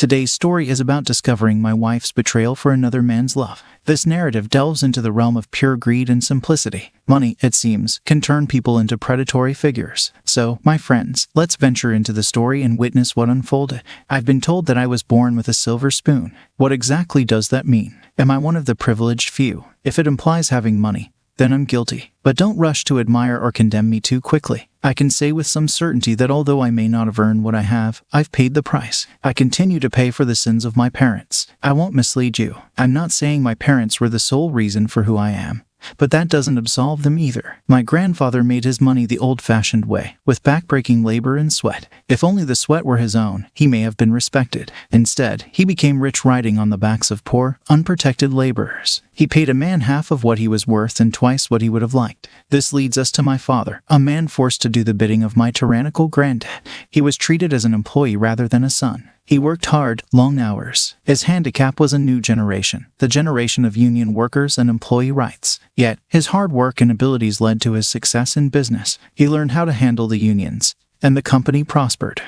Today's story is about discovering my wife's betrayal for another man's love. This narrative delves into the realm of pure greed and simplicity. Money, it seems, can turn people into predatory figures. So, my friends, let's venture into the story and witness what unfolded. I've been told that I was born with a silver spoon. What exactly does that mean? Am I one of the privileged few? If it implies having money, then I'm guilty. But don't rush to admire or condemn me too quickly. I can say with some certainty that although I may not have earned what I have, I've paid the price. I continue to pay for the sins of my parents. I won't mislead you. I'm not saying my parents were the sole reason for who I am. But that doesn't absolve them either. My grandfather made his money the old-fashioned way, with backbreaking labor and sweat. If only the sweat were his own, he may have been respected. Instead, he became rich riding on the backs of poor, unprotected laborers. He paid a man half of what he was worth and twice what he would have liked. This leads us to my father, a man forced to do the bidding of my tyrannical granddad. He was treated as an employee rather than a son. He worked hard, long hours. His handicap was a new generation, the generation of union workers and employee rights. Yet, his hard work and abilities led to his success in business. He learned how to handle the unions, and the company prospered.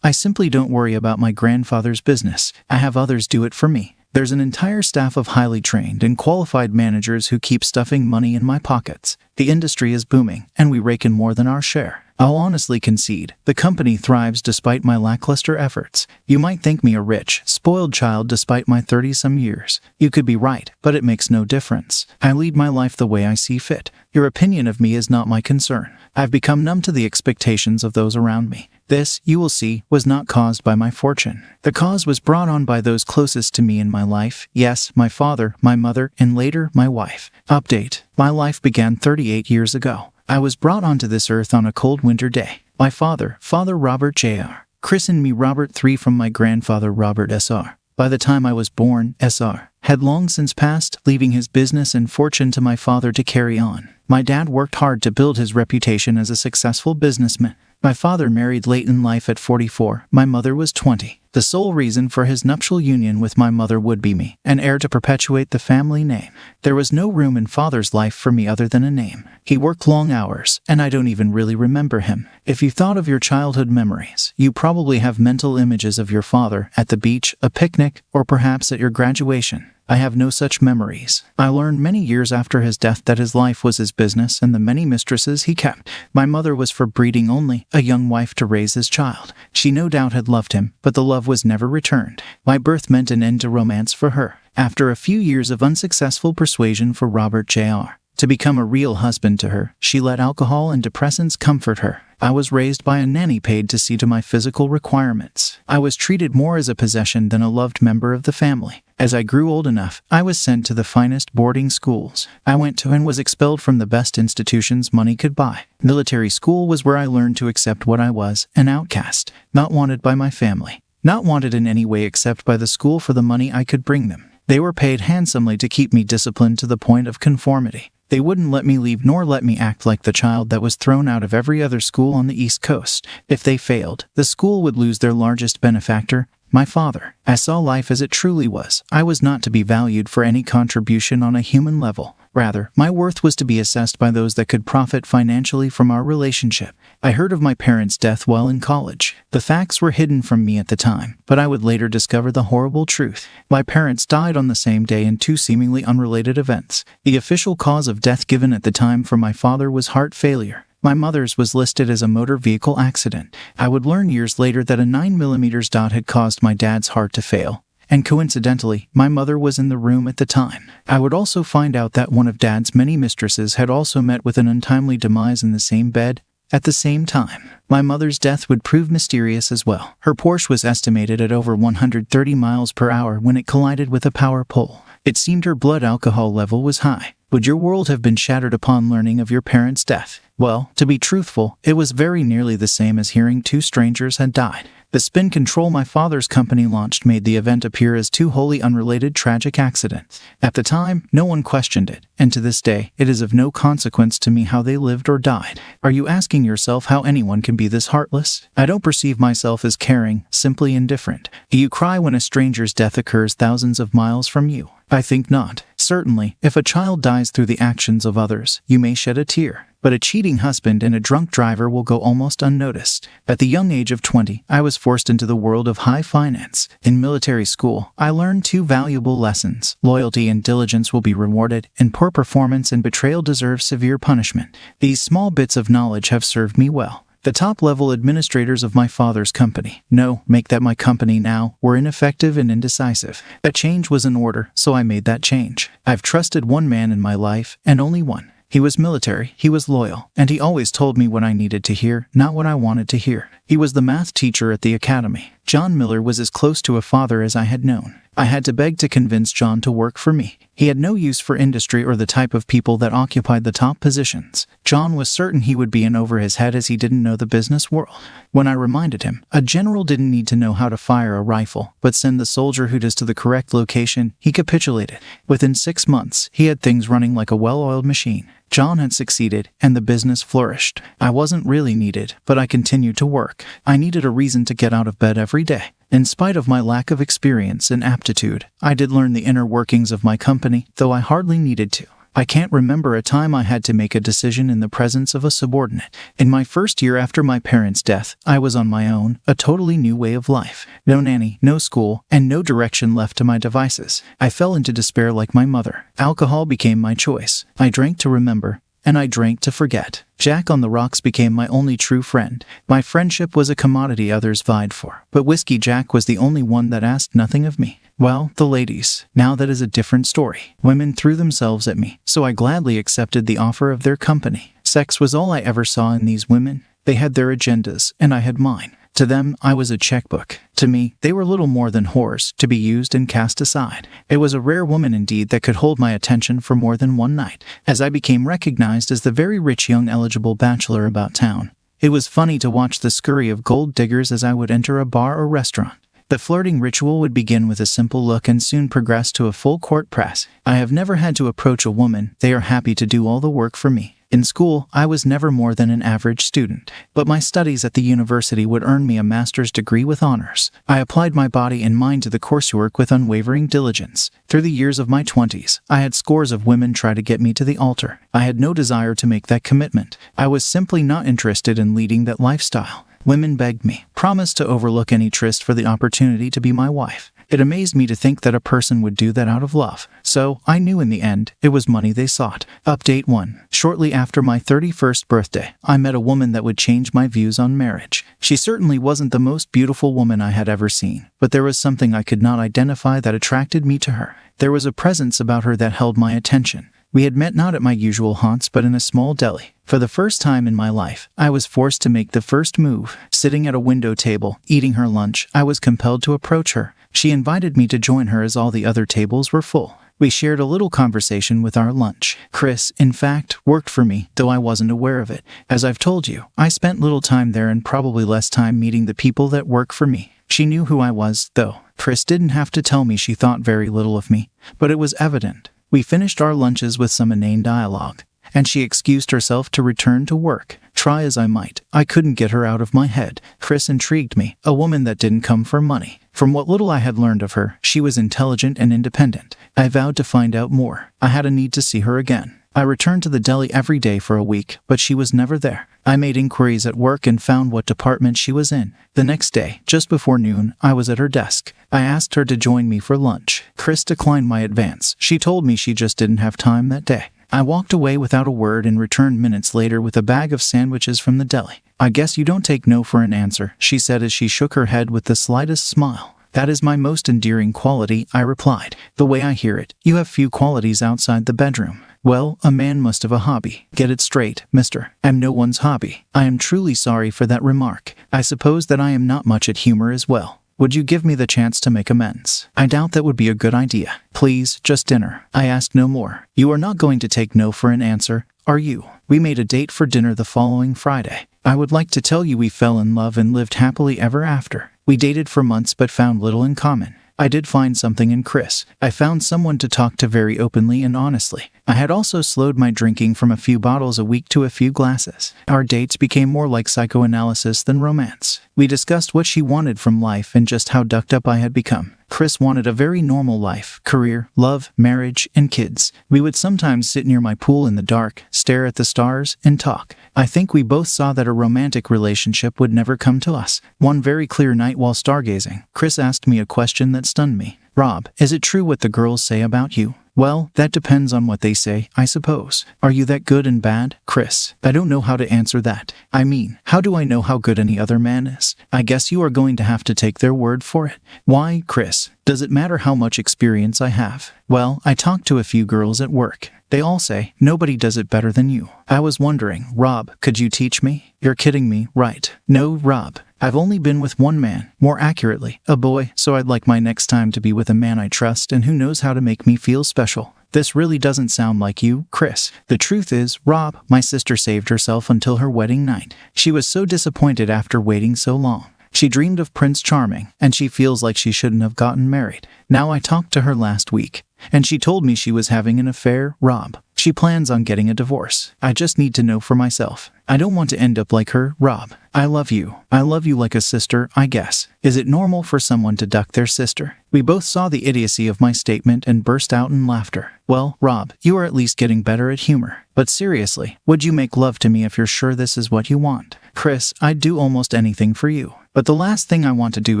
I simply don't worry about my grandfather's business. I have others do it for me. There's an entire staff of highly trained and qualified managers who keep stuffing money in my pockets. The industry is booming, and we rake in more than our share. I'll honestly concede, the company thrives despite my lackluster efforts. You might think me a rich, spoiled child despite my 30-some years. You could be right, but it makes no difference. I lead my life the way I see fit. Your opinion of me is not my concern. I've become numb to the expectations of those around me. This, you will see, was not caused by my fortune. The cause was brought on by those closest to me in my life. Yes, my father, my mother, and later, my wife. Update. My life began 38 years ago. I was brought onto this earth on a cold winter day. My father, Father Robert Jr., christened me Robert III from my grandfather Robert Sr. By the time I was born, Sr. had long since passed, leaving his business and fortune to my father to carry on. My dad worked hard to build his reputation as a successful businessman. My father married late in life at 44. My mother was 20. The sole reason for his nuptial union with my mother would be me, an heir to perpetuate the family name. There was no room in father's life for me other than a name. He worked long hours, and I don't even really remember him. If you thought of your childhood memories, you probably have mental images of your father at the beach, a picnic, or perhaps at your graduation. I have no such memories. I learned many years after his death that his life was his business and the many mistresses he kept. My mother was for breeding only, a young wife to raise his child. She no doubt had loved him, but the love was never returned. My birth meant an end to romance for her. After a few years of unsuccessful persuasion for Robert Jr. to become a real husband to her, she let alcohol and depressants comfort her. I was raised by a nanny paid to see to my physical requirements. I was treated more as a possession than a loved member of the family. As I grew old enough, I was sent to the finest boarding schools. I went to and was expelled from the best institutions money could buy. Military school was where I learned to accept what I was, an outcast, not wanted by my family, not wanted in any way except by the school for the money I could bring them. They were paid handsomely to keep me disciplined to the point of conformity. They wouldn't let me leave nor let me act like the child that was thrown out of every other school on the East Coast. If they failed, the school would lose their largest benefactor, my father. I saw life as it truly was. I was not to be valued for any contribution on a human level. Rather, my worth was to be assessed by those that could profit financially from our relationship. I heard of my parents' death while in college. The facts were hidden from me at the time, but I would later discover the horrible truth. My parents died on the same day in two seemingly unrelated events. The official cause of death given at the time for my father was heart failure. My mother's was listed as a motor vehicle accident. I would learn years later that a 9mm dot had caused my dad's heart to fail. And coincidentally, my mother was in the room at the time. I would also find out that one of Dad's many mistresses had also met with an untimely demise in the same bed, at the same time. My mother's death would prove mysterious as well. Her Porsche was estimated at over 130 miles per hour when it collided with a power pole. It seemed her blood alcohol level was high. Would your world have been shattered upon learning of your parents' death? Well, to be truthful, it was very nearly the same as hearing two strangers had died. The spin control my father's company launched made the event appear as two wholly unrelated tragic accidents. At the time, no one questioned it, and to this day, it is of no consequence to me how they lived or died. Are you asking yourself how anyone can be this heartless? I don't perceive myself as caring, simply indifferent. Do you cry when a stranger's death occurs thousands of miles from you? I think not. Certainly, if a child dies through the actions of others, you may shed a tear. but a cheating husband and a drunk driver will go almost unnoticed. At the young age of 20, I was forced into the world of high finance. In military school, I learned two valuable lessons. Loyalty and diligence will be rewarded, and poor performance and betrayal deserve severe punishment. These small bits of knowledge have served me well. The top-level administrators of my father's company, no, make that my company now, were ineffective and indecisive. A change was in order, so I made that change. I've trusted one man in my life, and only one. He was military, he was loyal, and he always told me what I needed to hear, not what I wanted to hear. He was the math teacher at the academy. John Miller was as close to a father as I had known. I had to beg to convince John to work for me. He had no use for industry or the type of people that occupied the top positions. John was certain he would be in over his head as he didn't know the business world. When I reminded him, a general didn't need to know how to fire a rifle, but send the soldier who does to the correct location, he capitulated. Within 6 months, he had things running like a well-oiled machine. John had succeeded, and the business flourished. I wasn't really needed, but I continued to work. I needed a reason to get out of bed every day. In spite of my lack of experience and aptitude, I did learn the inner workings of my company, though I hardly needed to. I can't remember a time I had to make a decision in the presence of a subordinate. In my first year after my parents' death, I was on my own, a totally new way of life. No nanny, no school, and no direction left to my devices. I fell into despair like my mother. Alcohol became my choice. I drank to remember, and I drank to forget. Jack on the Rocks became my only true friend. My friendship was a commodity others vied for, but Whiskey Jack was the only one that asked nothing of me. Well, the ladies. Now that is a different story. Women threw themselves at me, so I gladly accepted the offer of their company. Sex was all I ever saw in these women. They had their agendas, and I had mine. To them, I was a checkbook. To me, they were little more than whores, to be used and cast aside. It was a rare woman indeed that could hold my attention for more than one night, as I became recognized as the very rich young eligible bachelor about town. It was funny to watch the scurry of gold diggers as I would enter a bar or restaurant. The flirting ritual would begin with a simple look and soon progress to a full-court press. I have never had to approach a woman. They are happy to do all the work for me. In school, I was never more than an average student, but my studies at the university would earn me a master's degree with honors. I applied my body and mind to the coursework with unwavering diligence. Through the years of my 20s, I had scores of women try to get me to the altar. I had no desire to make that commitment. I was simply not interested in leading that lifestyle. Women begged me, promised to overlook any tryst for the opportunity to be my wife. It amazed me to think that a person would do that out of love. So, I knew in the end, it was money they sought. Update 1. Shortly after my 31st birthday, I met a woman that would change my views on marriage. She certainly wasn't the most beautiful woman I had ever seen, but there was something I could not identify that attracted me to her. There was a presence about her that held my attention. We had met not at my usual haunts but in a small deli. For the first time in my life, I was forced to make the first move. Sitting at a window table, eating her lunch, I was compelled to approach her. She invited me to join her as all the other tables were full. We shared a little conversation with our lunch. Chris, in fact, worked for me, though I wasn't aware of it. As I've told you, I spent little time there and probably less time meeting the people that work for me. She knew who I was, though. Chris didn't have to tell me she thought very little of me, but it was evident. We finished our lunches with some inane dialogue, and she excused herself to return to work. Try as I might, I couldn't get her out of my head. Chris intrigued me, a woman that didn't come for money. From what little I had learned of her, she was intelligent and independent. I vowed to find out more. I had a need to see her again. I returned to the deli every day for a week, but she was never there. I made inquiries at work and found what department she was in. The next day, just before noon, I was at her desk. I asked her to join me for lunch. Chris declined my advance. She told me she just didn't have time that day. I walked away without a word and returned minutes later with a bag of sandwiches from the deli. "I guess you don't take no for an answer," she said as she shook her head with the slightest smile. "That is my most endearing quality," I replied. "The way I hear it, you have few qualities outside the bedroom." "Well, a man must have a hobby. Get it straight, mister. I'm no one's hobby." I am truly sorry for that remark. I suppose that I am not much at humor as well. Would you give me the chance to make amends? I doubt that would be a good idea. Please, just dinner. I asked no more. You are not going to take no for an answer, are you? We made a date for dinner the following Friday. I would like to tell you we fell in love and lived happily ever after. We dated for months but found little in common. I did find something in Chris. I found someone to talk to very openly and honestly. I had also slowed my drinking from a few bottles a week to a few glasses. Our dates became more like psychoanalysis than romance. We discussed what she wanted from life and just how ducked up I had become. Chris wanted a very normal life, career, love, marriage, and kids. We would sometimes sit near my pool in the dark, stare at the stars, and talk. I think we both saw that a romantic relationship would never come to us. One very clear night while stargazing, Chris asked me a question that stunned me. Rob, is it true what the girls say about you? Well, that depends on what they say, I suppose. Are you that good and bad, Chris? I don't know how to answer that. I mean, how do I know how good any other man is? I guess you are going to have to take their word for it. Why, Chris? Does it matter how much experience I have? Well, I talked to a few girls at work. They all say, nobody does it better than you. I was wondering, Rob, could you teach me? You're kidding me, right? No, Rob. I've only been with one man, more accurately, a boy, so I'd like my next time to be with a man I trust and who knows how to make me feel special. This really doesn't sound like you, Chris. The truth is, Rob, my sister saved herself until her wedding night. She was so disappointed after waiting so long. She dreamed of Prince Charming, and she feels like she shouldn't have gotten married. Now I talked to her last week, and she told me she was having an affair, Rob. She plans on getting a divorce. I just need to know for myself. I don't want to end up like her, Rob. I love you. I love you like a sister, I guess. Is it normal for someone to duck their sister? We both saw the idiocy of my statement and burst out in laughter. Well, Rob, you are at least getting better at humor. But seriously, would you make love to me if you're sure this is what you want? Chris, I'd do almost anything for you. But the last thing I want to do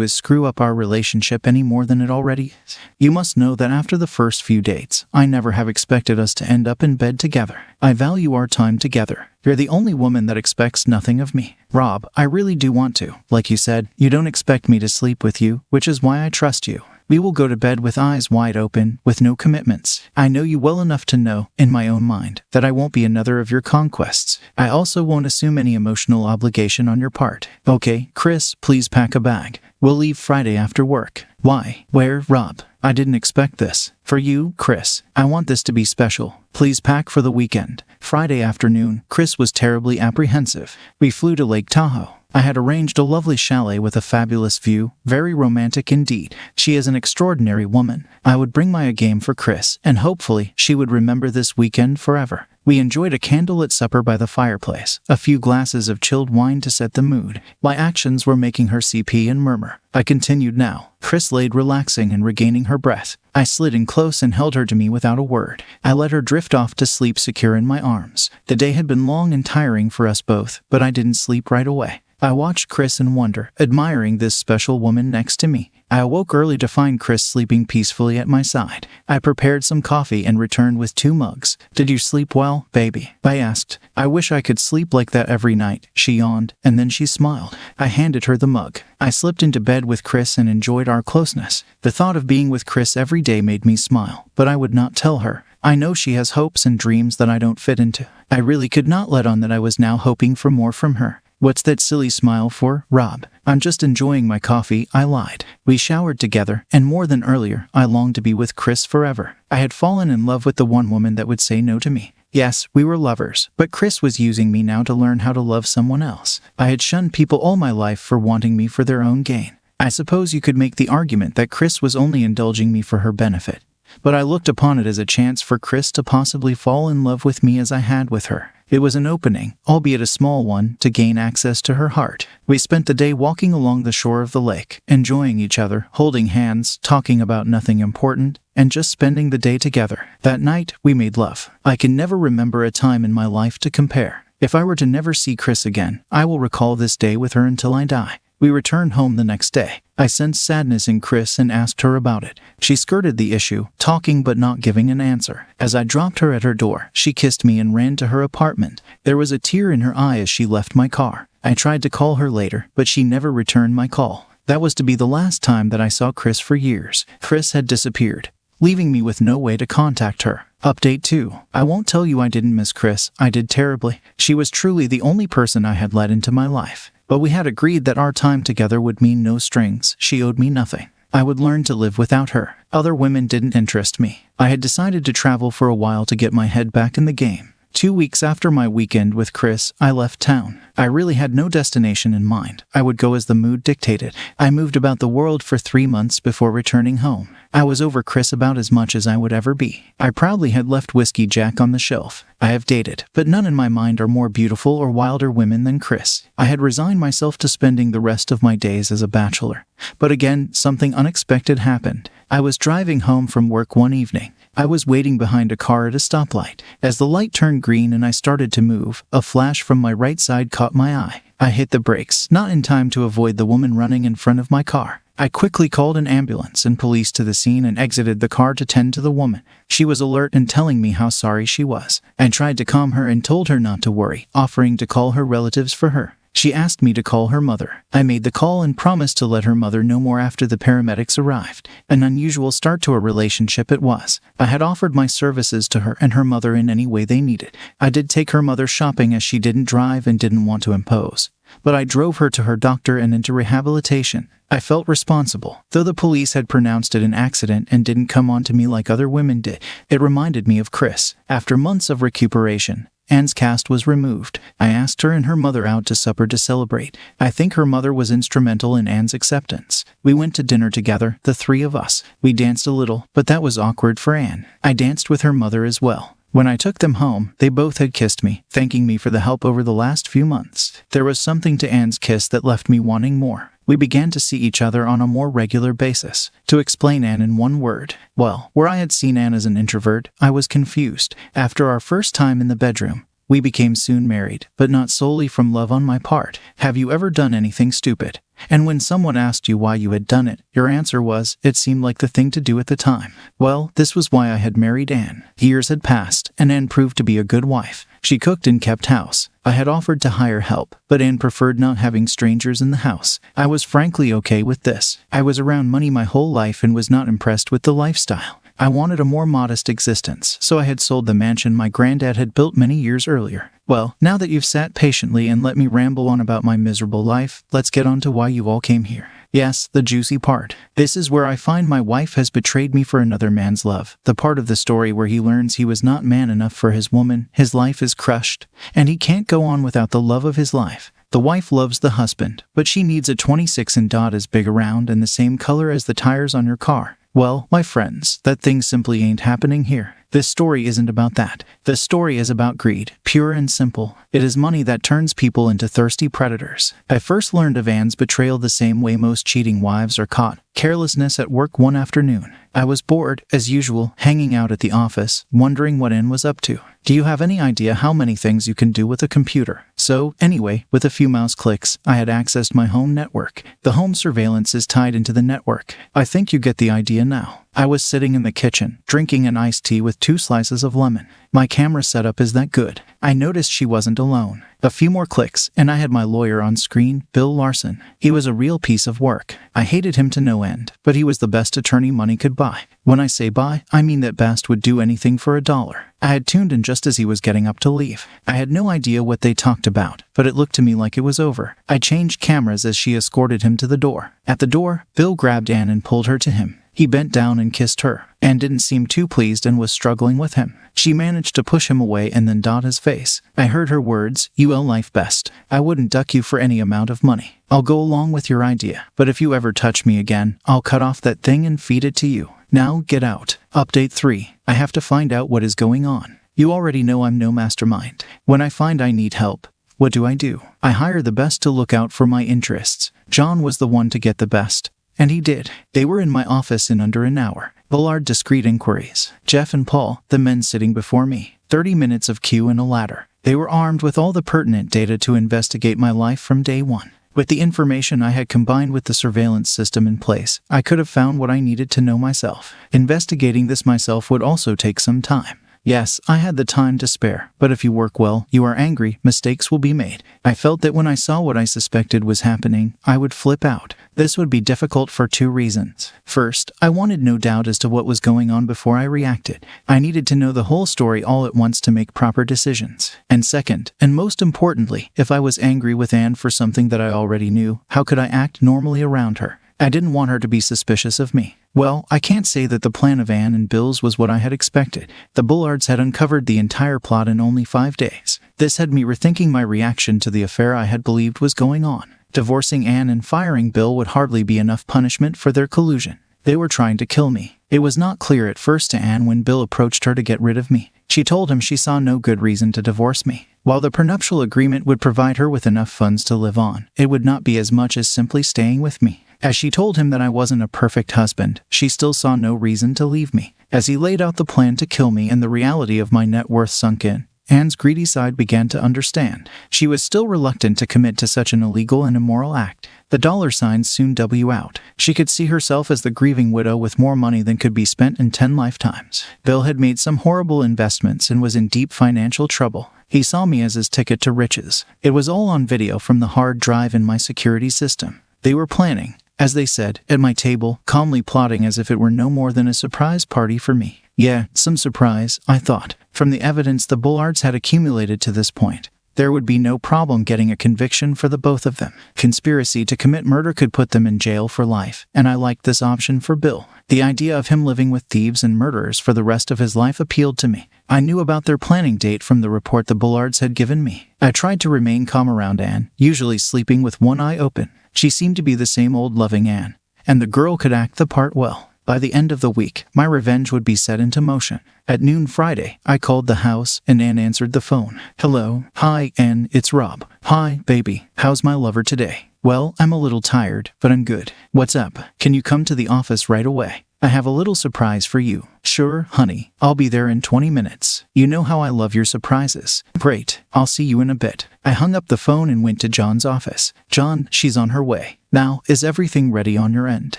is screw up our relationship any more than it already is. You must know that after the first few dates, I never have expected us to end up in bed together. I value our time together. You're the only woman that expects nothing of me. Rob, I really do want to. Like you said, you don't expect me to sleep with you, which is why I trust you. We will go to bed with eyes wide open, with no commitments. I know you well enough to know, in my own mind, that I won't be another of your conquests. I also won't assume any emotional obligation on your part. Okay, Chris, please pack a bag. We'll leave Friday after work. Why? Where, Rob? I didn't expect this. For you, Chris, I want this to be special. Please pack for the weekend. Friday afternoon, Chris was terribly apprehensive. We flew to Lake Tahoe. I had arranged a lovely chalet with a fabulous view, very romantic indeed. She is an extraordinary woman. I would bring my A game for Chris, and hopefully she would remember this weekend forever. We enjoyed a candlelit supper by the fireplace, a few glasses of chilled wine to set the mood. My actions were making her CP and murmur. I continued now. Chris laid relaxing and regaining her breath. I slid in close and held her to me without a word. I let her drift off to sleep secure in my arms. The day had been long and tiring for us both, but I didn't sleep right away. I watched Chris in wonder, admiring this special woman next to me. I awoke early to find Chris sleeping peacefully at my side. I prepared some coffee and returned with 2 mugs. Did you sleep well, baby? I asked. I wish I could sleep like that every night, she yawned, and then she smiled. I handed her the mug. I slipped into bed with Chris and enjoyed our closeness. The thought of being with Chris every day made me smile, but I would not tell her. I know she has hopes and dreams that I don't fit into. I really could not let on that I was now hoping for more from her. What's that silly smile for, Rob? I'm just enjoying my coffee, I lied. We showered together, and more than earlier, I longed to be with Chris forever. I had fallen in love with the one woman that would say no to me. Yes, we were lovers, but Chris was using me now to learn how to love someone else. I had shunned people all my life for wanting me for their own gain. I suppose you could make the argument that Chris was only indulging me for her benefit. But I looked upon it as a chance for Chris to possibly fall in love with me as I had with her. It was an opening, albeit a small one, to gain access to her heart. We spent the day walking along the shore of the lake, enjoying each other, holding hands, talking about nothing important, and just spending the day together. That night, we made love. I can never remember a time in my life to compare. If I were to never see Chris again, I will recall this day with her until I die. We returned home the next day. I sensed sadness in Chris and asked her about it. She skirted the issue, talking but not giving an answer. As I dropped her at her door, she kissed me and ran to her apartment. There was a tear in her eye as she left my car. I tried to call her later, but she never returned my call. That was to be the last time that I saw Chris for years. Chris had disappeared, leaving me with no way to contact her. Update 2. I won't tell you I didn't miss Chris. I did terribly. She was truly the only person I had let into my life. But we had agreed that our time together would mean no strings. She owed me nothing. I would learn to live without her. Other women didn't interest me. I had decided to travel for a while to get my head back in the game. 2 weeks after my weekend with Chris, I left town. I really had no destination in mind. I would go as the mood dictated. I moved about the world for 3 months before returning home. I was over Chris about as much as I would ever be. I proudly had left Whiskey Jack on the shelf. I have dated, but none in my mind are more beautiful or wilder women than Chris. I had resigned myself to spending the rest of my days as a bachelor. But again, something unexpected happened. I was driving home from work one evening. I was waiting behind a car at a stoplight. As the light turned green and I started to move, a flash from my right side caught my eye. I hit the brakes, not in time to avoid the woman running in front of my car. I quickly called an ambulance and police to the scene and exited the car to tend to the woman. She was alert and telling me how sorry she was. I tried to calm her and told her not to worry, offering to call her relatives for her. She asked me to call her mother. I made the call and promised to let her mother know more after the paramedics arrived. An unusual start to a relationship it was. I had offered my services to her and her mother in any way they needed. I did take her mother shopping as she didn't drive and didn't want to impose. But I drove her to her doctor and into rehabilitation. I felt responsible. Though the police had pronounced it an accident and didn't come on to me like other women did, it reminded me of Chris. After months of recuperation, Anne's cast was removed. I asked her and her mother out to supper to celebrate. I think her mother was instrumental in Anne's acceptance. We went to dinner together, the three of us. We danced a little, but that was awkward for Anne. I danced with her mother as well. When I took them home, they both had kissed me, thanking me for the help over the last few months. There was something to Anne's kiss that left me wanting more. We began to see each other on a more regular basis. To explain Anne in one word, well, where I had seen Anne as an introvert, I was confused. After our first time in the bedroom, we became soon married, but not solely from love on my part. Have you ever done anything stupid? And when someone asked you why you had done it, your answer was, it seemed like the thing to do at the time. Well, this was why I had married Anne. Years had passed, and Anne proved to be a good wife. She cooked and kept house. I had offered to hire help, but Anne preferred not having strangers in the house. I was frankly okay with this. I was around money my whole life and was not impressed with the lifestyle. I wanted a more modest existence, so I had sold the mansion my granddad had built many years earlier. Well, now that you've sat patiently and let me ramble on about my miserable life, let's get on to why you all came here. Yes, the juicy part. This is where I find my wife has betrayed me for another man's love. The part of the story where he learns he was not man enough for his woman, his life is crushed, and he can't go on without the love of his life. The wife loves the husband, but she needs a 26 and dot as big around and the same color as the tires on your car. Well, my friends, that thing simply ain't happening here. This story isn't about that. This story is about greed, pure and simple. It is money that turns people into thirsty predators. I first learned of Anne's betrayal the same way most cheating wives are caught. Carelessness at work one afternoon. I was bored, as usual, hanging out at the office, wondering what Anne was up to. Do you have any idea how many things you can do with a computer? So, anyway, with a few mouse clicks, I had accessed my home network. The home surveillance is tied into the network. I think you get the idea now. I was sitting in the kitchen, drinking an iced tea with 2 slices of lemon. My camera setup is that good. I noticed she wasn't alone. A few more clicks, and I had my lawyer on screen, Bill Larson. He was a real piece of work. I hated him to no end, but he was the best attorney money could buy. When I say buy, I mean that Bast would do anything for $1. I had tuned in just as he was getting up to leave. I had no idea what they talked about, but it looked to me like it was over. I changed cameras as she escorted him to the door. At the door, Bill grabbed Anne and pulled her to him. He bent down and kissed her. Anne didn't seem too pleased and was struggling with him. She managed to push him away and then dot his face. I heard her words, "You will life best. I wouldn't duck you for any amount of money. I'll go along with your idea, but if you ever touch me again, I'll cut off that thing and feed it to you. Now get out." Update 3. I have to find out what is going on. You already know I'm no mastermind. When I find I need help, what do? I hire the best to look out for my interests. John was the one to get the best. And he did. They were in my office in under an hour. Bullard discreet inquiries. Jeff and Paul, the men sitting before me. 30 minutes of queue and a ladder. They were armed with all the pertinent data to investigate my life from day one. With the information I had combined with the surveillance system in place, I could have found what I needed to know myself. Investigating this myself would also take some time. Yes, I had the time to spare, but if you work well, you are angry, mistakes will be made. I felt that when I saw what I suspected was happening, I would flip out. This would be difficult for 2 reasons. First, I wanted no doubt as to what was going on before I reacted. I needed to know the whole story all at once to make proper decisions. And second, and most importantly, if I was angry with Anne for something that I already knew, how could I act normally around her? I didn't want her to be suspicious of me. Well, I can't say that the plan of Anne and Bill's was what I had expected. The Bullards had uncovered the entire plot in only 5 days. This had me rethinking my reaction to the affair I had believed was going on. Divorcing Anne and firing Bill would hardly be enough punishment for their collusion. They were trying to kill me. It was not clear at first to Anne when Bill approached her to get rid of me. She told him she saw no good reason to divorce me. While the prenuptial agreement would provide her with enough funds to live on, it would not be as much as simply staying with me. As she told him that I wasn't a perfect husband, she still saw no reason to leave me. As he laid out the plan to kill me and the reality of my net worth sunk in, Anne's greedy side began to understand. She was still reluctant to commit to such an illegal and immoral act. The dollar signs soon W out. She could see herself as the grieving widow with more money than could be spent in 10 lifetimes. Bill had made some horrible investments and was in deep financial trouble. He saw me as his ticket to riches. It was all on video from the hard drive in my security system. They were planning, as they said, at my table, calmly plotting as if it were no more than a surprise party for me. Yeah, some surprise, I thought. From the evidence the Bullards had accumulated to this point, there would be no problem getting a conviction for the both of them. Conspiracy to commit murder could put them in jail for life, and I liked this option for Bill. The idea of him living with thieves and murderers for the rest of his life appealed to me. I knew about their planning date from the report the Bullards had given me. I tried to remain calm around Anne, usually sleeping with one eye open. She seemed to be the same old loving Anne, and the girl could act the part well. By the end of the week, my revenge would be set into motion. At noon Friday, I called the house, and Anne answered the phone. Hello. Hi, Anne, it's Rob. Hi, baby. How's my lover today? Well, I'm a little tired, but I'm good. What's up? Can you come to the office right away? I have a little surprise for you. Sure, honey. I'll be there in 20 minutes. You know how I love your surprises. Great. I'll see you in a bit. I hung up the phone and went to John's office. John, she's on her way. Now, is everything ready on your end?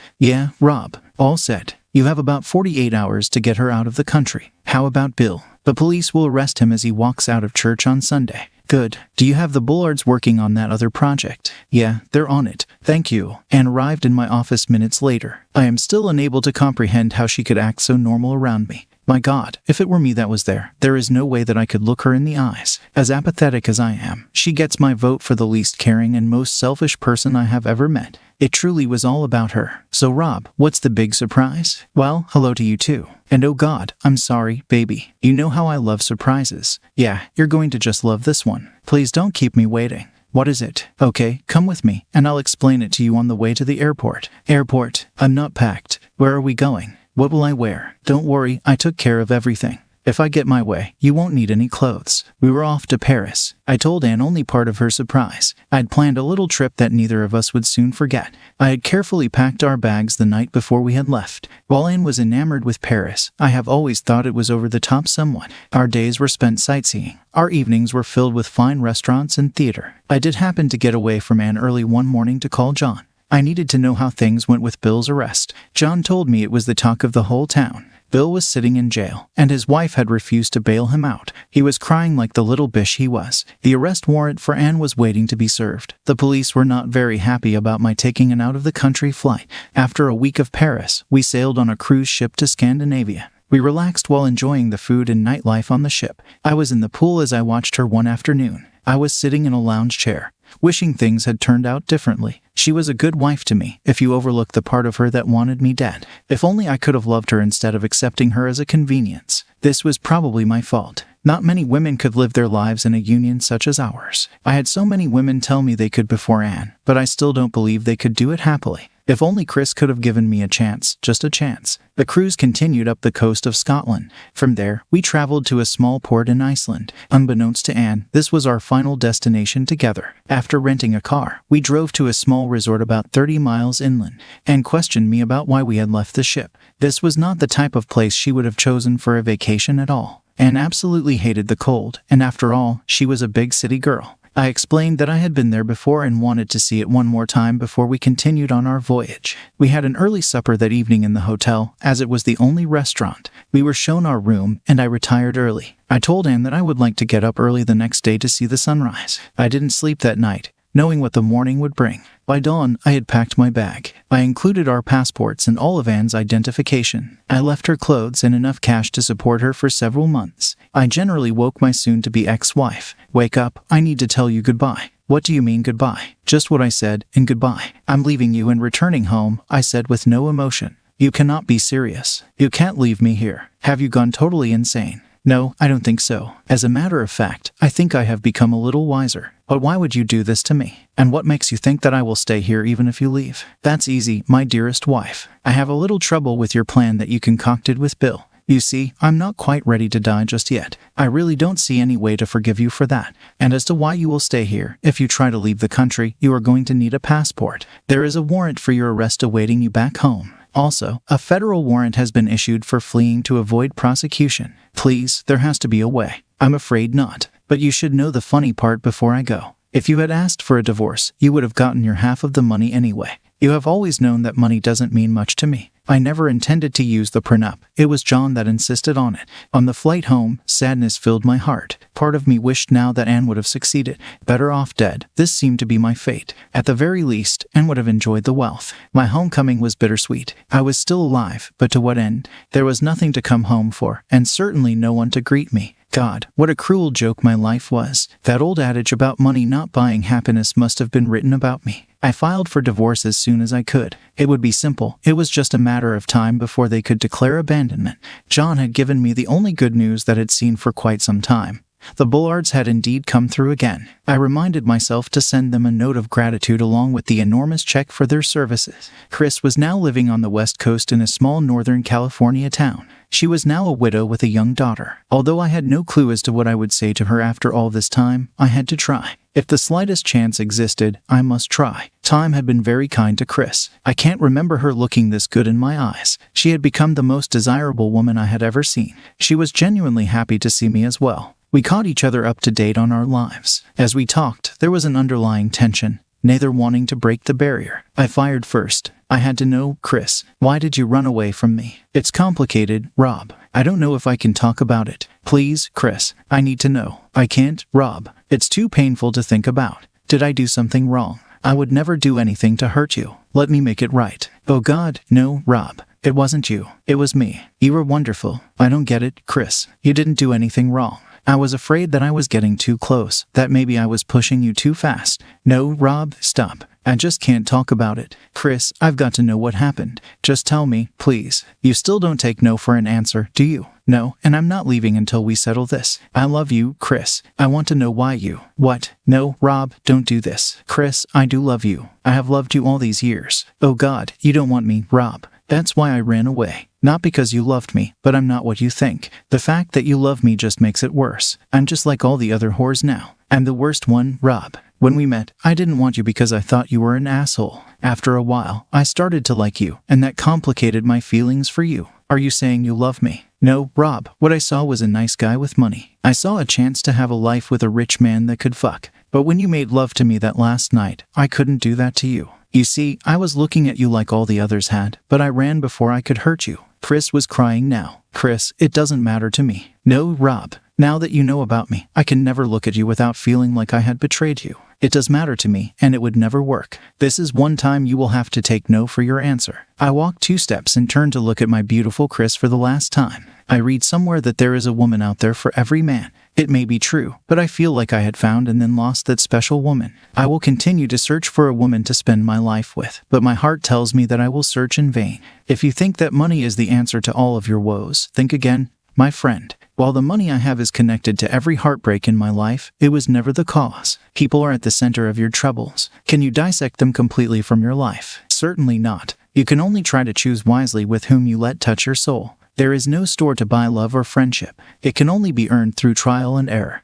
Yeah, Rob. All set. You have about 48 hours to get her out of the country. How about Bill? The police will arrest him as he walks out of church on Sunday. Good. Do you have the Bullards working on that other project? Yeah, they're on it. Thank you. Anne arrived in my office minutes later. I am still unable to comprehend how she could act so normal around me. My God, if it were me that was there is no way that I could look her in the eyes. As apathetic as I am, she gets my vote for the least caring and most selfish person I have ever met. It truly was all about her. So Rob, what's the big surprise? Well, hello to you too. And oh God, I'm sorry, baby. You know how I love surprises. Yeah, you're going to just love this one. Please don't keep me waiting. What is it? Okay, come with me, and I'll explain it to you on the way to the airport. Airport? I'm not packed. Where are we going? What will I wear? Don't worry, I took care of everything. If I get my way, you won't need any clothes. We were off to Paris. I told Anne only part of her surprise. I'd planned a little trip that neither of us would soon forget. I had carefully packed our bags the night before we had left. While Anne was enamored with Paris, I have always thought it was over the top somewhat. Our days were spent sightseeing. Our evenings were filled with fine restaurants and theater. I did happen to get away from Anne early one morning to call John. I needed to know how things went with Bill's arrest. John told me it was the talk of the whole town. Bill was sitting in jail, and his wife had refused to bail him out. He was crying like the little bish he was. The arrest warrant for Anne was waiting to be served. The police were not very happy about my taking an out-of-the-country flight. After a week of Paris, we sailed on a cruise ship to Scandinavia. We relaxed while enjoying the food and nightlife on the ship. I was in the pool as I watched her one afternoon. I was sitting in a lounge chair, wishing things had turned out differently. She was a good wife to me, if you overlook the part of her that wanted me dead. If only I could have loved her instead of accepting her as a convenience. This was probably my fault. Not many women could live their lives in a union such as ours. I had so many women tell me they could before Anne, but I still don't believe they could do it happily. If only Chris could have given me a chance, just a chance. The cruise continued up the coast of Scotland. From there, we traveled to a small port in Iceland. Unbeknownst to Anne, this was our final destination together. After renting a car, we drove to a small resort about 30 miles inland. Anne questioned me about why we had left the ship. This was not the type of place she would have chosen for a vacation at all. Anne absolutely hated the cold, and after all, she was a big city girl. I explained that I had been there before and wanted to see it one more time before we continued on our voyage. We had an early supper that evening in the hotel, as it was the only restaurant. We were shown our room, and I retired early. I told Anne that I would like to get up early the next day to see the sunrise. I didn't sleep that night, knowing what the morning would bring. By dawn, I had packed my bag. I included our passports and all of Anne's identification. I left her clothes and enough cash to support her for several months. I generally woke my soon-to-be ex-wife. Wake up, I need to tell you goodbye. What do you mean goodbye? Just what I said, and goodbye. I'm leaving you and returning home, I said with no emotion. You cannot be serious. You can't leave me here. Have you gone totally insane? No, I don't think so. As a matter of fact, I think I have become a little wiser. But why would you do this to me? And what makes you think that I will stay here even if you leave? That's easy, my dearest wife. I have a little trouble with your plan that you concocted with Bill. You see, I'm not quite ready to die just yet. I really don't see any way to forgive you for that. And as to why you will stay here, if you try to leave the country, you are going to need a passport. There is a warrant for your arrest awaiting you back home. Also, a federal warrant has been issued for fleeing to avoid prosecution. Please, there has to be a way. I'm afraid not. But you should know the funny part before I go. If you had asked for a divorce, you would have gotten your half of the money anyway. You have always known that money doesn't mean much to me. I never intended to use the prenup. It was John that insisted on it. On the flight home, sadness filled my heart. Part of me wished now that Anne would have succeeded. Better off dead. This seemed to be my fate. At the very least, Anne would have enjoyed the wealth. My homecoming was bittersweet. I was still alive, but to what end? There was nothing to come home for, and certainly no one to greet me. God, what a cruel joke my life was. That old adage about money not buying happiness must have been written about me. I filed for divorce as soon as I could. It would be simple. It was just a matter of time before they could declare abandonment. John had given me the only good news that I'd seen for quite some time. The Bullards had indeed come through again. I reminded myself to send them a note of gratitude along with the enormous check for their services. Chris was now living on the West Coast in a small Northern California town. She was now a widow with a young daughter. Although I had no clue as to what I would say to her after all this time, I had to try. If the slightest chance existed, I must try. Time had been very kind to Chris. I can't remember her looking this good in my eyes. She had become the most desirable woman I had ever seen. She was genuinely happy to see me as well. We caught each other up to date on our lives. As we talked, there was an underlying tension, neither wanting to break the barrier. I fired first. I had to know, Chris, why did you run away from me? It's complicated, Rob. I don't know if I can talk about it. Please, Chris, I need to know. I can't, Rob. It's too painful to think about. Did I do something wrong? I would never do anything to hurt you. Let me make it right. Oh God, no, Rob. It wasn't you. It was me. You were wonderful. I don't get it, Chris. You didn't do anything wrong. I was afraid that I was getting too close, that maybe I was pushing you too fast. No, Rob, stop. I just can't talk about it. Chris, I've got to know what happened. Just tell me, please. You still don't take no for an answer, do you? No, and I'm not leaving until we settle this. I love you, Chris. I want to know why you. What? No, Rob, don't do this. Chris, I do love you. I have loved you all these years. Oh God, you don't want me, Rob. That's why I ran away. Not because you loved me, but I'm not what you think. The fact that you love me just makes it worse. I'm just like all the other whores now. I'm the worst one, Rob. When we met, I didn't want you because I thought you were an asshole. After a while, I started to like you, and that complicated my feelings for you. Are you saying you love me? No, Rob, what I saw was a nice guy with money. I saw a chance to have a life with a rich man that could fuck. But when you made love to me that last night, I couldn't do that to you. You see, I was looking at you like all the others had, but I ran before I could hurt you. Chris was crying now. Chris, it doesn't matter to me. No, Rob. Now that you know about me, I can never look at you without feeling like I had betrayed you. It does matter to me, and it would never work. This is one time you will have to take no for your answer. I walked 2 steps and turned to look at my beautiful Chris for the last time. I read somewhere that there is a woman out there for every man. It may be true, but I feel like I had found and then lost that special woman. I will continue to search for a woman to spend my life with, but my heart tells me that I will search in vain. If you think that money is the answer to all of your woes, think again, my friend. While the money I have is connected to every heartbreak in my life, it was never the cause. People are at the center of your troubles. Can you dissect them completely from your life? Certainly not. You can only try to choose wisely with whom you let touch your soul. There is no store to buy love or friendship. It can only be earned through trial and error.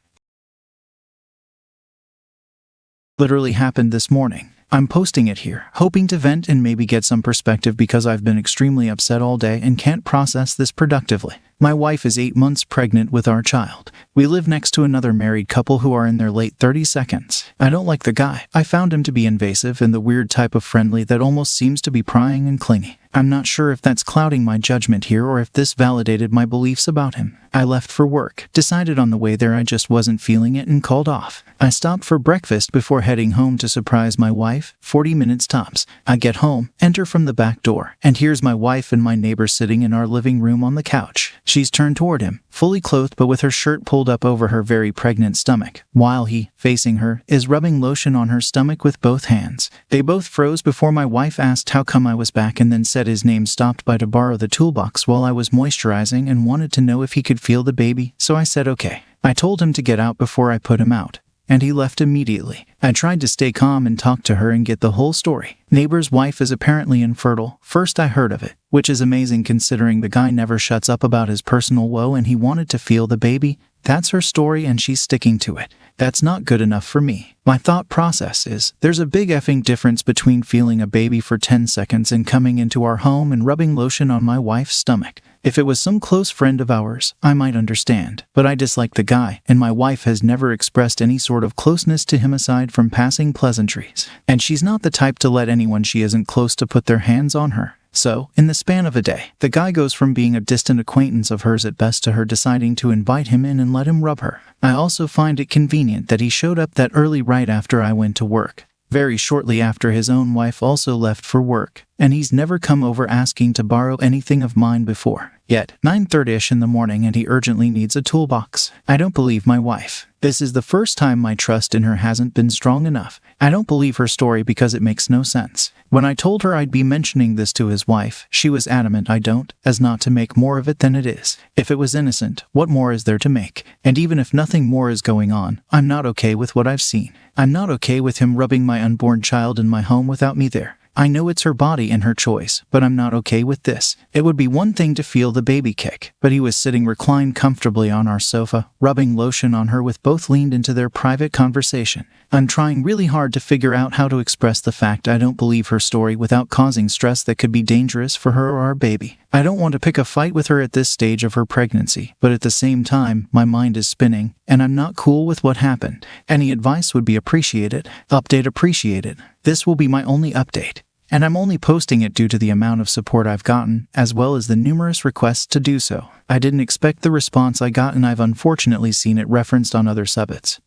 Literally happened this morning. I'm posting it here, hoping to vent and maybe get some perspective because I've been extremely upset all day and can't process this productively. My wife is 8 months pregnant with our child. We live next to another married couple who are in their late 30s. I don't like the guy. I found him to be invasive and the weird type of friendly that almost seems to be prying and clingy. I'm not sure if that's clouding my judgment here or if this validated my beliefs about him. I left for work, decided on the way there I just wasn't feeling it and called off. I stopped for breakfast before heading home to surprise my wife, 40 minutes tops. I get home, enter from the back door, and here's my wife and my neighbor sitting in our living room on the couch. She's turned toward him, fully clothed but with her shirt pulled up over her very pregnant stomach, while he, facing her, is rubbing lotion on her stomach with both hands. They both froze before my wife asked how come I was back and then said said his name stopped by to borrow the toolbox while I was moisturizing and wanted to know if he could feel the baby, so I said okay. I told him to get out before I put him out, and he left immediately. I tried to stay calm and talk to her and get the whole story. Neighbor's wife is apparently infertile. First I heard of it, which is amazing considering the guy never shuts up about his personal woe and he wanted to feel the baby. That's her story and she's sticking to it. That's not good enough for me. My thought process is, there's a big effing difference between feeling a baby for 10 seconds and coming into our home and rubbing lotion on my wife's stomach. If it was some close friend of ours, I might understand, but I dislike the guy, and my wife has never expressed any sort of closeness to him aside from passing pleasantries. And she's not the type to let anyone she isn't close to put their hands on her. So, in the span of a day, the guy goes from being a distant acquaintance of hers at best to her deciding to invite him in and let him rub her. I also find it convenient that he showed up that early right after I went to work, very shortly after his own wife also left for work, and he's never come over asking to borrow anything of mine before. Yet, 9:30ish in the morning and he urgently needs a toolbox. I don't believe my wife. This is the first time my trust in her hasn't been strong enough. I don't believe her story because it makes no sense. When I told her I'd be mentioning this to his wife, she was adamant I don't, as not to make more of it than it is. If it was innocent, what more is there to make? And even if nothing more is going on, I'm not okay with what I've seen. I'm not okay with him rubbing my unborn child in my home without me there. I know it's her body and her choice, but I'm not okay with this. It would be one thing to feel the baby kick, but he was sitting reclined comfortably on our sofa, rubbing lotion on her with both leaned into their private conversation. I'm trying really hard to figure out how to express the fact I don't believe her story without causing stress that could be dangerous for her or our baby. I don't want to pick a fight with her at this stage of her pregnancy, but at the same time, my mind is spinning, and I'm not cool with what happened. Any advice would be appreciated. Update appreciated. This will be my only update, and I'm only posting it due to the amount of support I've gotten, as well as the numerous requests to do so. I didn't expect the response I got, and I've unfortunately seen it referenced on other subreddits.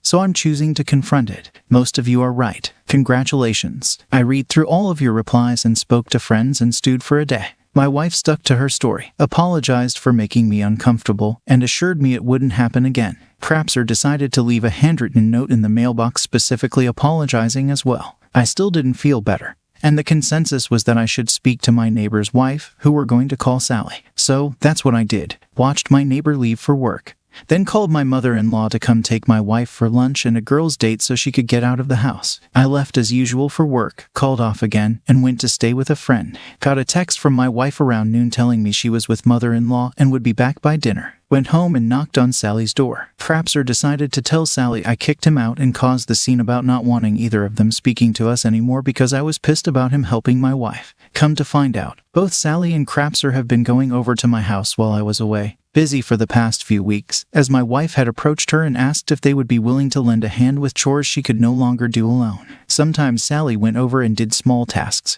So I'm choosing to confront it. Most of you are right. Congratulations. I read through all of your replies and spoke to friends and stewed for a day. My wife stuck to her story, apologized for making me uncomfortable, and assured me it wouldn't happen again. Crapser decided to leave a handwritten note in the mailbox specifically apologizing as well. I still didn't feel better, and the consensus was that I should speak to my neighbor's wife, who were going to call Sally. So that's what I did. Watched my neighbor leave for work. Then called my mother-in-law to come take my wife for lunch and a girl's date so she could get out of the house. I left as usual for work, called off again, and went to stay with a friend. Got a text from my wife around noon telling me she was with mother-in-law and would be back by dinner. Went home and knocked on Sally's door. Crapser decided to tell Sally I kicked him out and caused the scene about not wanting either of them speaking to us anymore because I was pissed about him helping my wife. Come to find out, both Sally and Crapser have been going over to my house while I was away, busy for the past few weeks, as my wife had approached her and asked if they would be willing to lend a hand with chores she could no longer do alone. Sometimes Sally went over and did small tasks,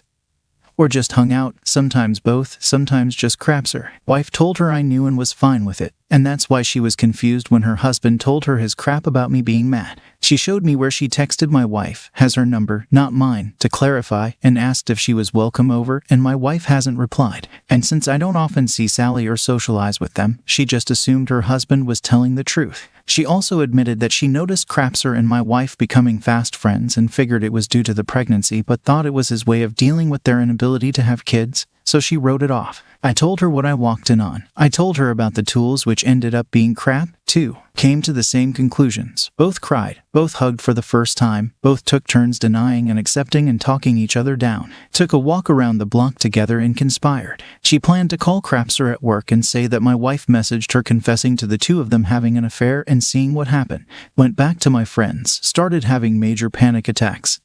or just hung out, sometimes both, sometimes just Crapser. Wife told her I knew and was fine with it, and that's why she was confused when her husband told her his crap about me being mad. She showed me where she texted my wife, has her number, not mine, to clarify, and asked if she was welcome over, and my wife hasn't replied. And since I don't often see Sally or socialize with them, she just assumed her husband was telling the truth. She also admitted that she noticed Crapser and my wife becoming fast friends and figured it was due to the pregnancy but thought it was his way of dealing with their inability to have kids, so she wrote it off. I told her what I walked in on. I told her about the tools which ended up being crap, too. Came to the same conclusions. Both cried, both hugged for the first time, both took turns denying and accepting and talking each other down. Took a walk around the block together and conspired. She planned to call Crapser at work and say that my wife messaged her confessing to the two of them having an affair and seeing what happened. Went back to my friends, started having major panic attacks,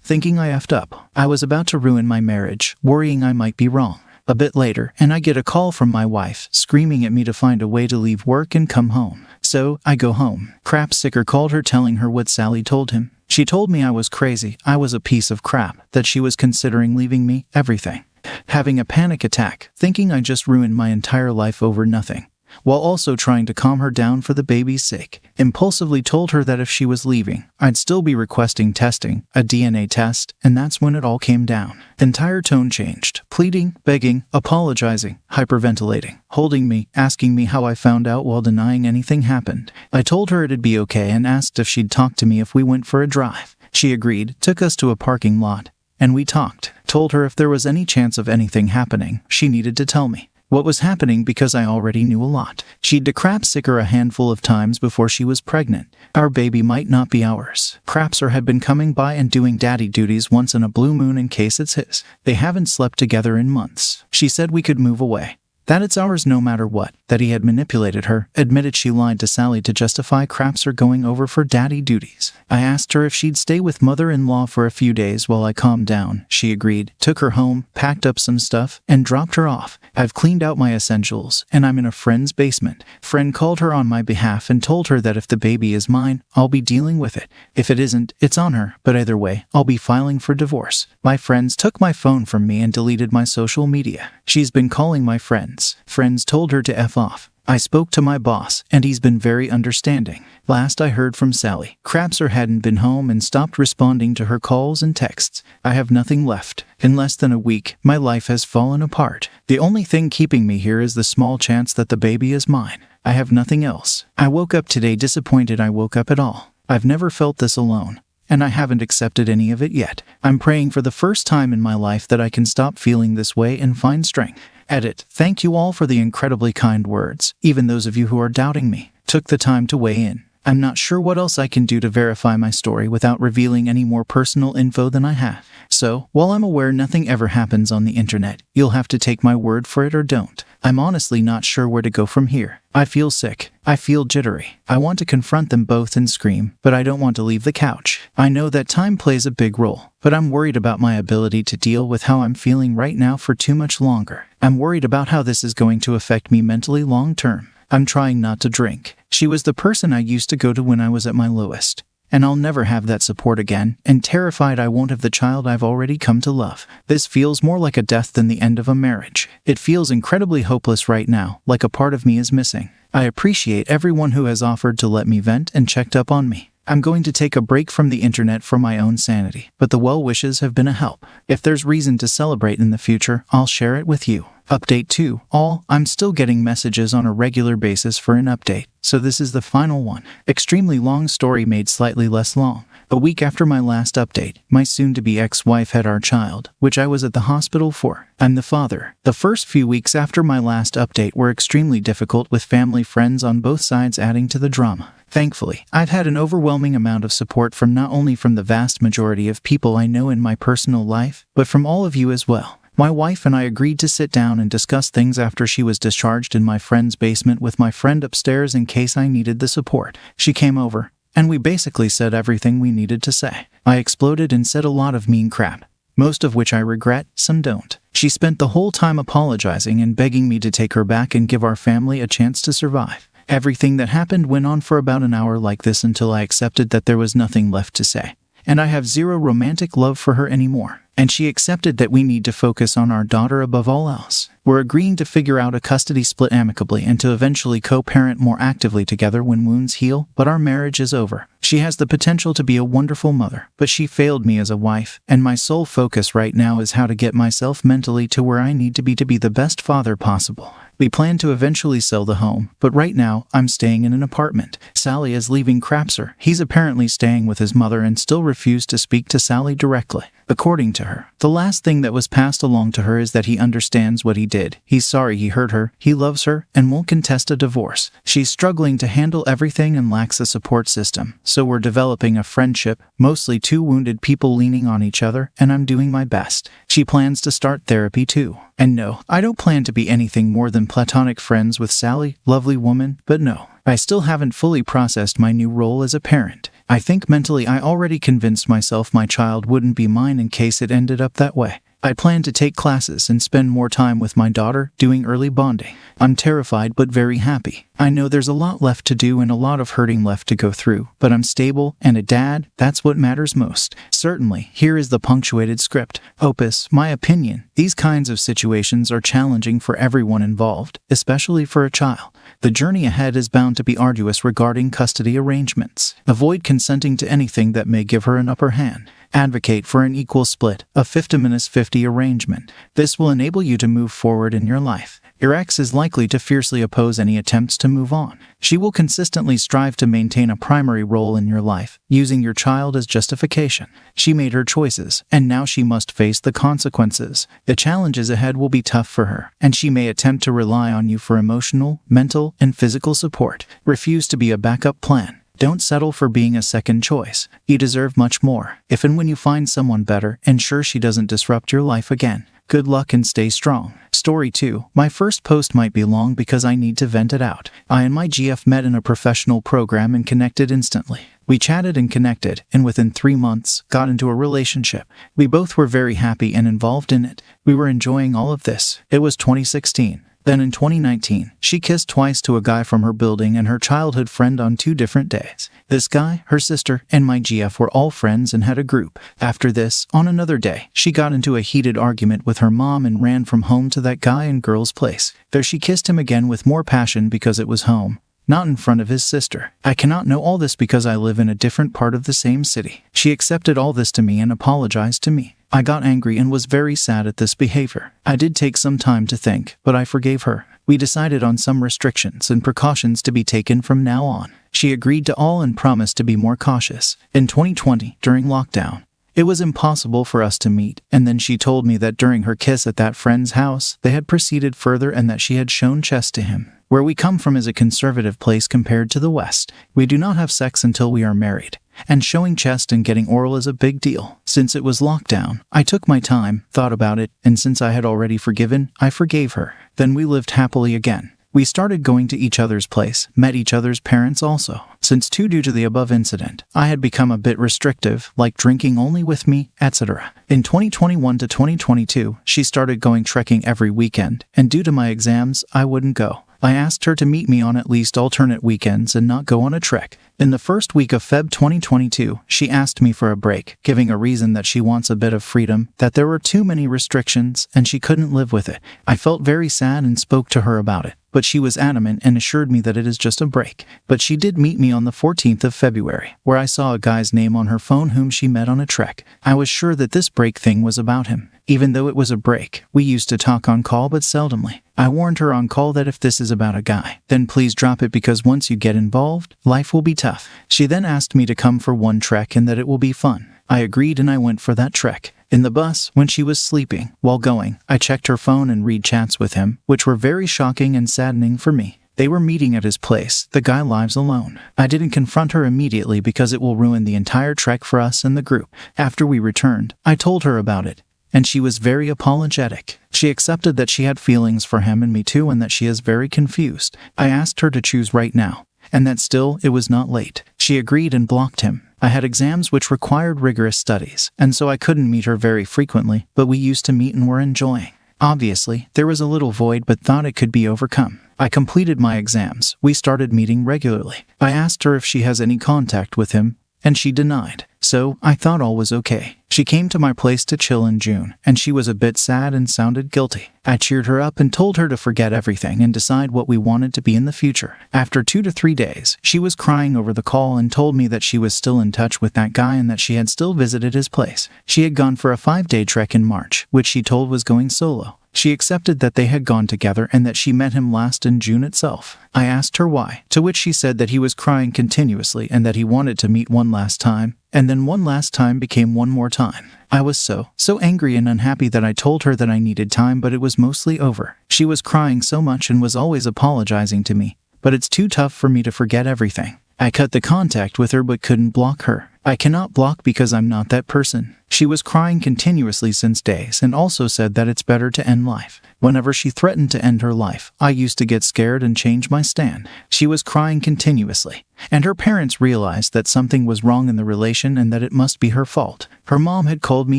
thinking I effed up. I was about to ruin my marriage, worrying I might be wrong. A bit later, and I get a call from my wife, screaming at me to find a way to leave work and come home. So, I go home. Crapsicker called her telling her what Sally told him. She told me I was crazy, I was a piece of crap, that she was considering leaving me, everything. Having a panic attack, thinking I just ruined my entire life over nothing, while also trying to calm her down for the baby's sake. Impulsively told her that if she was leaving, I'd still be requesting testing, a DNA test, and that's when it all came down. Entire tone changed, pleading, begging, apologizing, hyperventilating, holding me, asking me how I found out while denying anything happened. I told her it'd be okay and asked if she'd talk to me if we went for a drive. She agreed, took us to a parking lot, and we talked Told her if there was any chance of anything happening, she needed to tell me what was happening because I already knew a lot. She'd decrap sicker a handful of times before she was pregnant. Our baby might not be ours. Crapser had been coming by and doing daddy duties once in a blue moon in case it's his. They haven't slept together in months. She said we could move away. That it's ours no matter what, that he had manipulated her, admitted she lied to Sally to justify Crapser going over for daddy duties. I asked her if she'd stay with mother-in-law for a few days while I calmed down. She agreed, took her home, packed up some stuff, and dropped her off. I've cleaned out my essentials, and I'm in a friend's basement. Friend called her on my behalf and told her that if the baby is mine, I'll be dealing with it. If it isn't, it's on her, but either way, I'll be filing for divorce. My friends took my phone from me and deleted my social media. She's been calling my friends. Friends told her to F off. I spoke to my boss, and he's been very understanding. Last I heard from Sally, Crapser hadn't been home and stopped responding to her calls and texts. I have nothing left. In less than a week, my life has fallen apart. The only thing keeping me here is the small chance that the baby is mine. I have nothing else. I woke up today disappointed I woke up at all. I've never felt this alone, and I haven't accepted any of it yet. I'm praying for the first time in my life that I can stop feeling this way and find strength. Edit. Thank you all for the incredibly kind words, even those of you who are doubting me. Took the time to weigh in. I'm not sure what else I can do to verify my story without revealing any more personal info than I have. So, while I'm aware nothing ever happens on the internet, you'll have to take my word for it or don't. I'm honestly not sure where to go from here. I feel sick. I feel jittery. I want to confront them both and scream, but I don't want to leave the couch. I know that time plays a big role, but I'm worried about my ability to deal with how I'm feeling right now for too much longer. I'm worried about how this is going to affect me mentally long term. I'm trying not to drink. She was the person I used to go to when I was at my lowest, and I'll never have that support again, and terrified I won't have the child I've already come to love. This feels more like a death than the end of a marriage. It feels incredibly hopeless right now, like a part of me is missing. I appreciate everyone who has offered to let me vent and checked up on me. I'm going to take a break from the internet for my own sanity, but the well wishes have been a help. If there's reason to celebrate in the future, I'll share it with you. Update 2. I'm still getting messages on a regular basis for an update, so this is the final one. Extremely long story made slightly less long. A week after my last update, my soon-to-be ex-wife had our child, which I was at the hospital for. I'm the father. The first few weeks after my last update were extremely difficult, with family friends on both sides adding to the drama. Thankfully, I've had an overwhelming amount of support from not only from the vast majority of people I know in my personal life, but from all of you as well. My wife and I agreed to sit down and discuss things after she was discharged in my friend's basement with my friend upstairs in case I needed the support. She came over, and we basically said everything we needed to say. I exploded and said a lot of mean crap, most of which I regret, some don't. She spent the whole time apologizing and begging me to take her back and give our family a chance to survive. Everything that happened went on for about an hour like this until I accepted that there was nothing left to say, and I have zero romantic love for her anymore. And she accepted that we need to focus on our daughter above all else. We're agreeing to figure out a custody split amicably and to eventually co-parent more actively together when wounds heal, but our marriage is over. She has the potential to be a wonderful mother, but she failed me as a wife, and my sole focus right now is how to get myself mentally to where I need to be the best father possible. We plan to eventually sell the home, but right now, I'm staying in an apartment. Sally is leaving Crapser. He's apparently staying with his mother and still refused to speak to Sally directly. According to her, the last thing that was passed along to her is that he understands what he did. He's sorry he hurt her, he loves her, and won't contest a divorce. She's struggling to handle everything and lacks a support system, so we're developing a friendship, mostly two wounded people leaning on each other, and I'm doing my best. She plans to start therapy too. And no, I don't plan to be anything more than platonic friends with Sally, lovely woman, but no, I still haven't fully processed my new role as a parent. I think mentally I already convinced myself my child wouldn't be mine in case it ended up that way. I plan to take classes and spend more time with my daughter, doing early bonding. I'm terrified but very happy. I know there's a lot left to do and a lot of hurting left to go through, but I'm stable and a dad, that's what matters most. Certainly, here is the punctuated script. Opus, my opinion. These kinds of situations are challenging for everyone involved, especially for a child. The journey ahead is bound to be arduous regarding custody arrangements. Avoid consenting to anything that may give her an upper hand. Advocate for an equal split, a 50-50 arrangement. This will enable you to move forward in your life. Your ex is likely to fiercely oppose any attempts to move on. She will consistently strive to maintain a primary role in your life, using your child as justification. She made her choices, and now she must face the consequences. The challenges ahead will be tough for her, and she may attempt to rely on you for emotional, mental, and physical support. Refuse to be a backup plan. Don't settle for being a second choice. You deserve much more. If and when you find someone better, ensure she doesn't disrupt your life again. Good luck and stay strong. Story 2. My first post might be long because I need to vent it out. I and my GF met in a professional program and connected instantly. We chatted and connected, and within 3 months, got into a relationship. We both were very happy and involved in it. We were enjoying all of this. It was 2016. Then in 2019, she kissed twice to a guy from her building and her childhood friend on 2 different days. This guy, her sister, and my GF were all friends and had a group. After this, on another day, she got into a heated argument with her mom and ran from home to that guy and girl's place. There she kissed him again with more passion because it was home, not in front of his sister. I cannot know all this because I live in a different part of the same city. She accepted all this to me and apologized to me. I got angry and was very sad at this behavior. I did take some time to think, but I forgave her. We decided on some restrictions and precautions to be taken from now on. She agreed to all and promised to be more cautious. In 2020, during lockdown, it was impossible for us to meet, and then she told me that during her kiss at that friend's house, they had proceeded further and that she had shown chest to him. Where we come from is a conservative place compared to the West. We do not have sex until we are married, and showing chest and getting oral is a big deal. Since it was lockdown, I took my time, thought about it, and since I had already forgiven, I forgave her. Then we lived happily again. We started going to each other's place, met each other's parents also. Since due to the above incident, I had become a bit restrictive, like drinking only with me, etc. In 2021 to 2022, she started going trekking every weekend, and due to my exams, I wouldn't go. I asked her to meet me on at least alternate weekends and not go on a trek. In the first week of Feb 2022, she asked me for a break, giving a reason that she wants a bit of freedom, that there were too many restrictions, and she couldn't live with it. I felt very sad and spoke to her about it, but she was adamant and assured me that it is just a break. But she did meet me on the 14th of February, where I saw a guy's name on her phone whom she met on a trek. I was sure that this break thing was about him. Even though it was a break, we used to talk on call but seldomly. I warned her on call that if this is about a guy, then please drop it because once you get involved, life will be tough. She then asked me to come for one trek and that it will be fun. I agreed and I went for that trek. In the bus, when she was sleeping, while going, I checked her phone and read chats with him, which were very shocking and saddening for me. They were meeting at his place. The guy lives alone. I didn't confront her immediately because it will ruin the entire trek for us and the group. After we returned, I told her about it, and she was very apologetic. She accepted that she had feelings for him and me too and that she is very confused. I asked her to choose right now, and that still it was not late. She agreed and blocked him. I had exams which required rigorous studies, and so I couldn't meet her very frequently, but we used to meet and were enjoying. Obviously, there was a little void but thought it could be overcome. I completed my exams. We started meeting regularly. I asked her if she has any contact with him, and she denied. So, I thought all was okay. She came to my place to chill in June, and she was a bit sad and sounded guilty. I cheered her up and told her to forget everything and decide what we wanted to be in the future. After 2 to 3 days, she was crying over the call and told me that she was still in touch with that guy and that she had still visited his place. She had gone for a 5-day trek in March, which she told was going solo. She accepted that they had gone together and that she met him last in June itself. I asked her why, to which she said that he was crying continuously and that he wanted to meet one last time, and then one last time became one more time. I was so angry and unhappy that I told her that I needed time, but it was mostly over. She was crying so much and was always apologizing to me, but it's too tough for me to forget everything. I cut the contact with her but couldn't block her. I cannot block because I'm not that person. She was crying continuously since days and also said that it's better to end life. Whenever she threatened to end her life, I used to get scared and change my stand. She was crying continuously, and her parents realized that something was wrong in the relation and that it must be her fault. Her mom had called me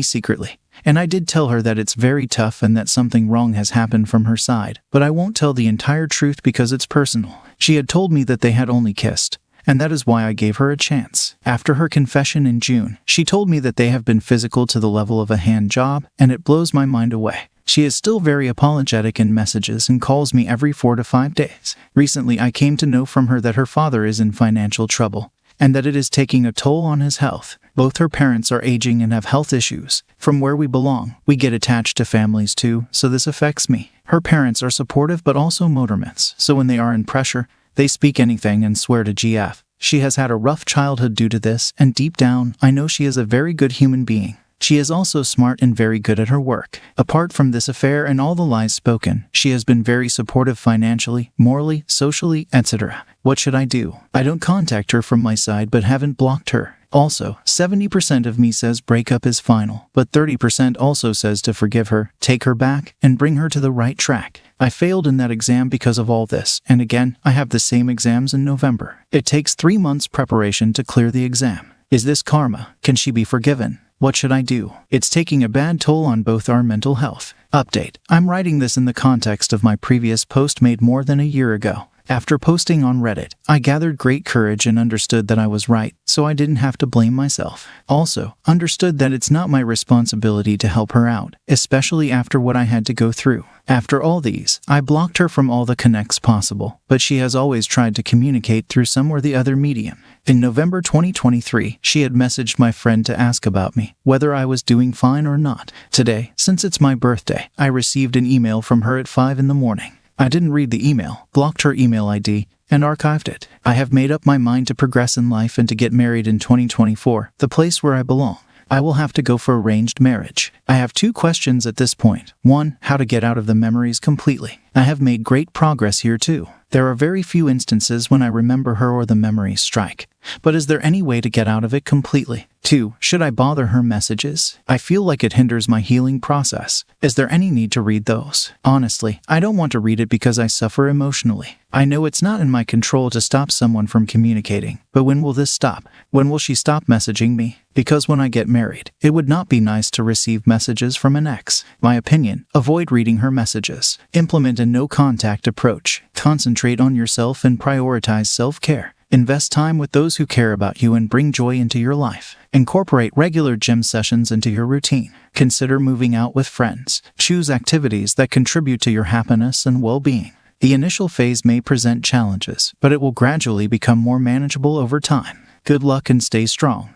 secretly, and I did tell her that it's very tough and that something wrong has happened from her side, but I won't tell the entire truth because it's personal. She had told me that they had only kissed, and that is why I gave her a chance. After her confession in June, she told me that they have been physical to the level of a hand job, and it blows my mind away. She is still very apologetic in messages and calls me every 4 to 5 days. Recently, I came to know from her that her father is in financial trouble, and that it is taking a toll on his health. Both her parents are aging and have health issues. From where we belong, we get attached to families too, so this affects me. Her parents are supportive but also motormans, so when they are in pressure, they speak anything and swear to GF. She has had a rough childhood due to this, and deep down, I know she is a very good human being. She is also smart and very good at her work. Apart from this affair and all the lies spoken, she has been very supportive financially, morally, socially, etc. What should I do? I don't contact her from my side but haven't blocked her. Also, 70% of me says breakup is final, but 30% also says to forgive her, take her back, and bring her to the right track. I failed in that exam because of all this, and again, I have the same exams in November. It takes 3 months preparation to clear the exam. Is this karma? Can she be forgiven? What should I do? It's taking a bad toll on both our mental health. Update. I'm writing this in the context of my previous post made more than a year ago. After posting on Reddit, I gathered great courage and understood that I was right, so I didn't have to blame myself. Also, understood that it's not my responsibility to help her out, especially after what I had to go through. After all these, I blocked her from all the connects possible, but she has always tried to communicate through some or the other medium. In November 2023, she had messaged my friend to ask about me, whether I was doing fine or not. Today, since it's my birthday, I received an email from her at 5 in the morning. I didn't read the email, blocked her email ID, and archived it. I have made up my mind to progress in life and to get married in 2024, the place where I belong. I will have to go for arranged marriage. I have 2 questions at this point. 1. How to get out of the memories completely. I have made great progress here too. There are very few instances when I remember her or the memories strike. But is there any way to get out of it completely? 2. Should I bother her messages? I feel like it hinders my healing process. Is there any need to read those? Honestly, I don't want to read it because I suffer emotionally. I know it's not in my control to stop someone from communicating, but when will this stop? When will she stop messaging me? Because when I get married, it would not be nice to receive messages from an ex. My opinion, avoid reading her messages. Implement a no-contact approach. Concentrate on yourself and prioritize self-care. Invest time with those who care about you and bring joy into your life. Incorporate regular gym sessions into your routine. Consider moving out with friends. Choose activities that contribute to your happiness and well-being. The initial phase may present challenges, but it will gradually become more manageable over time. Good luck and stay strong.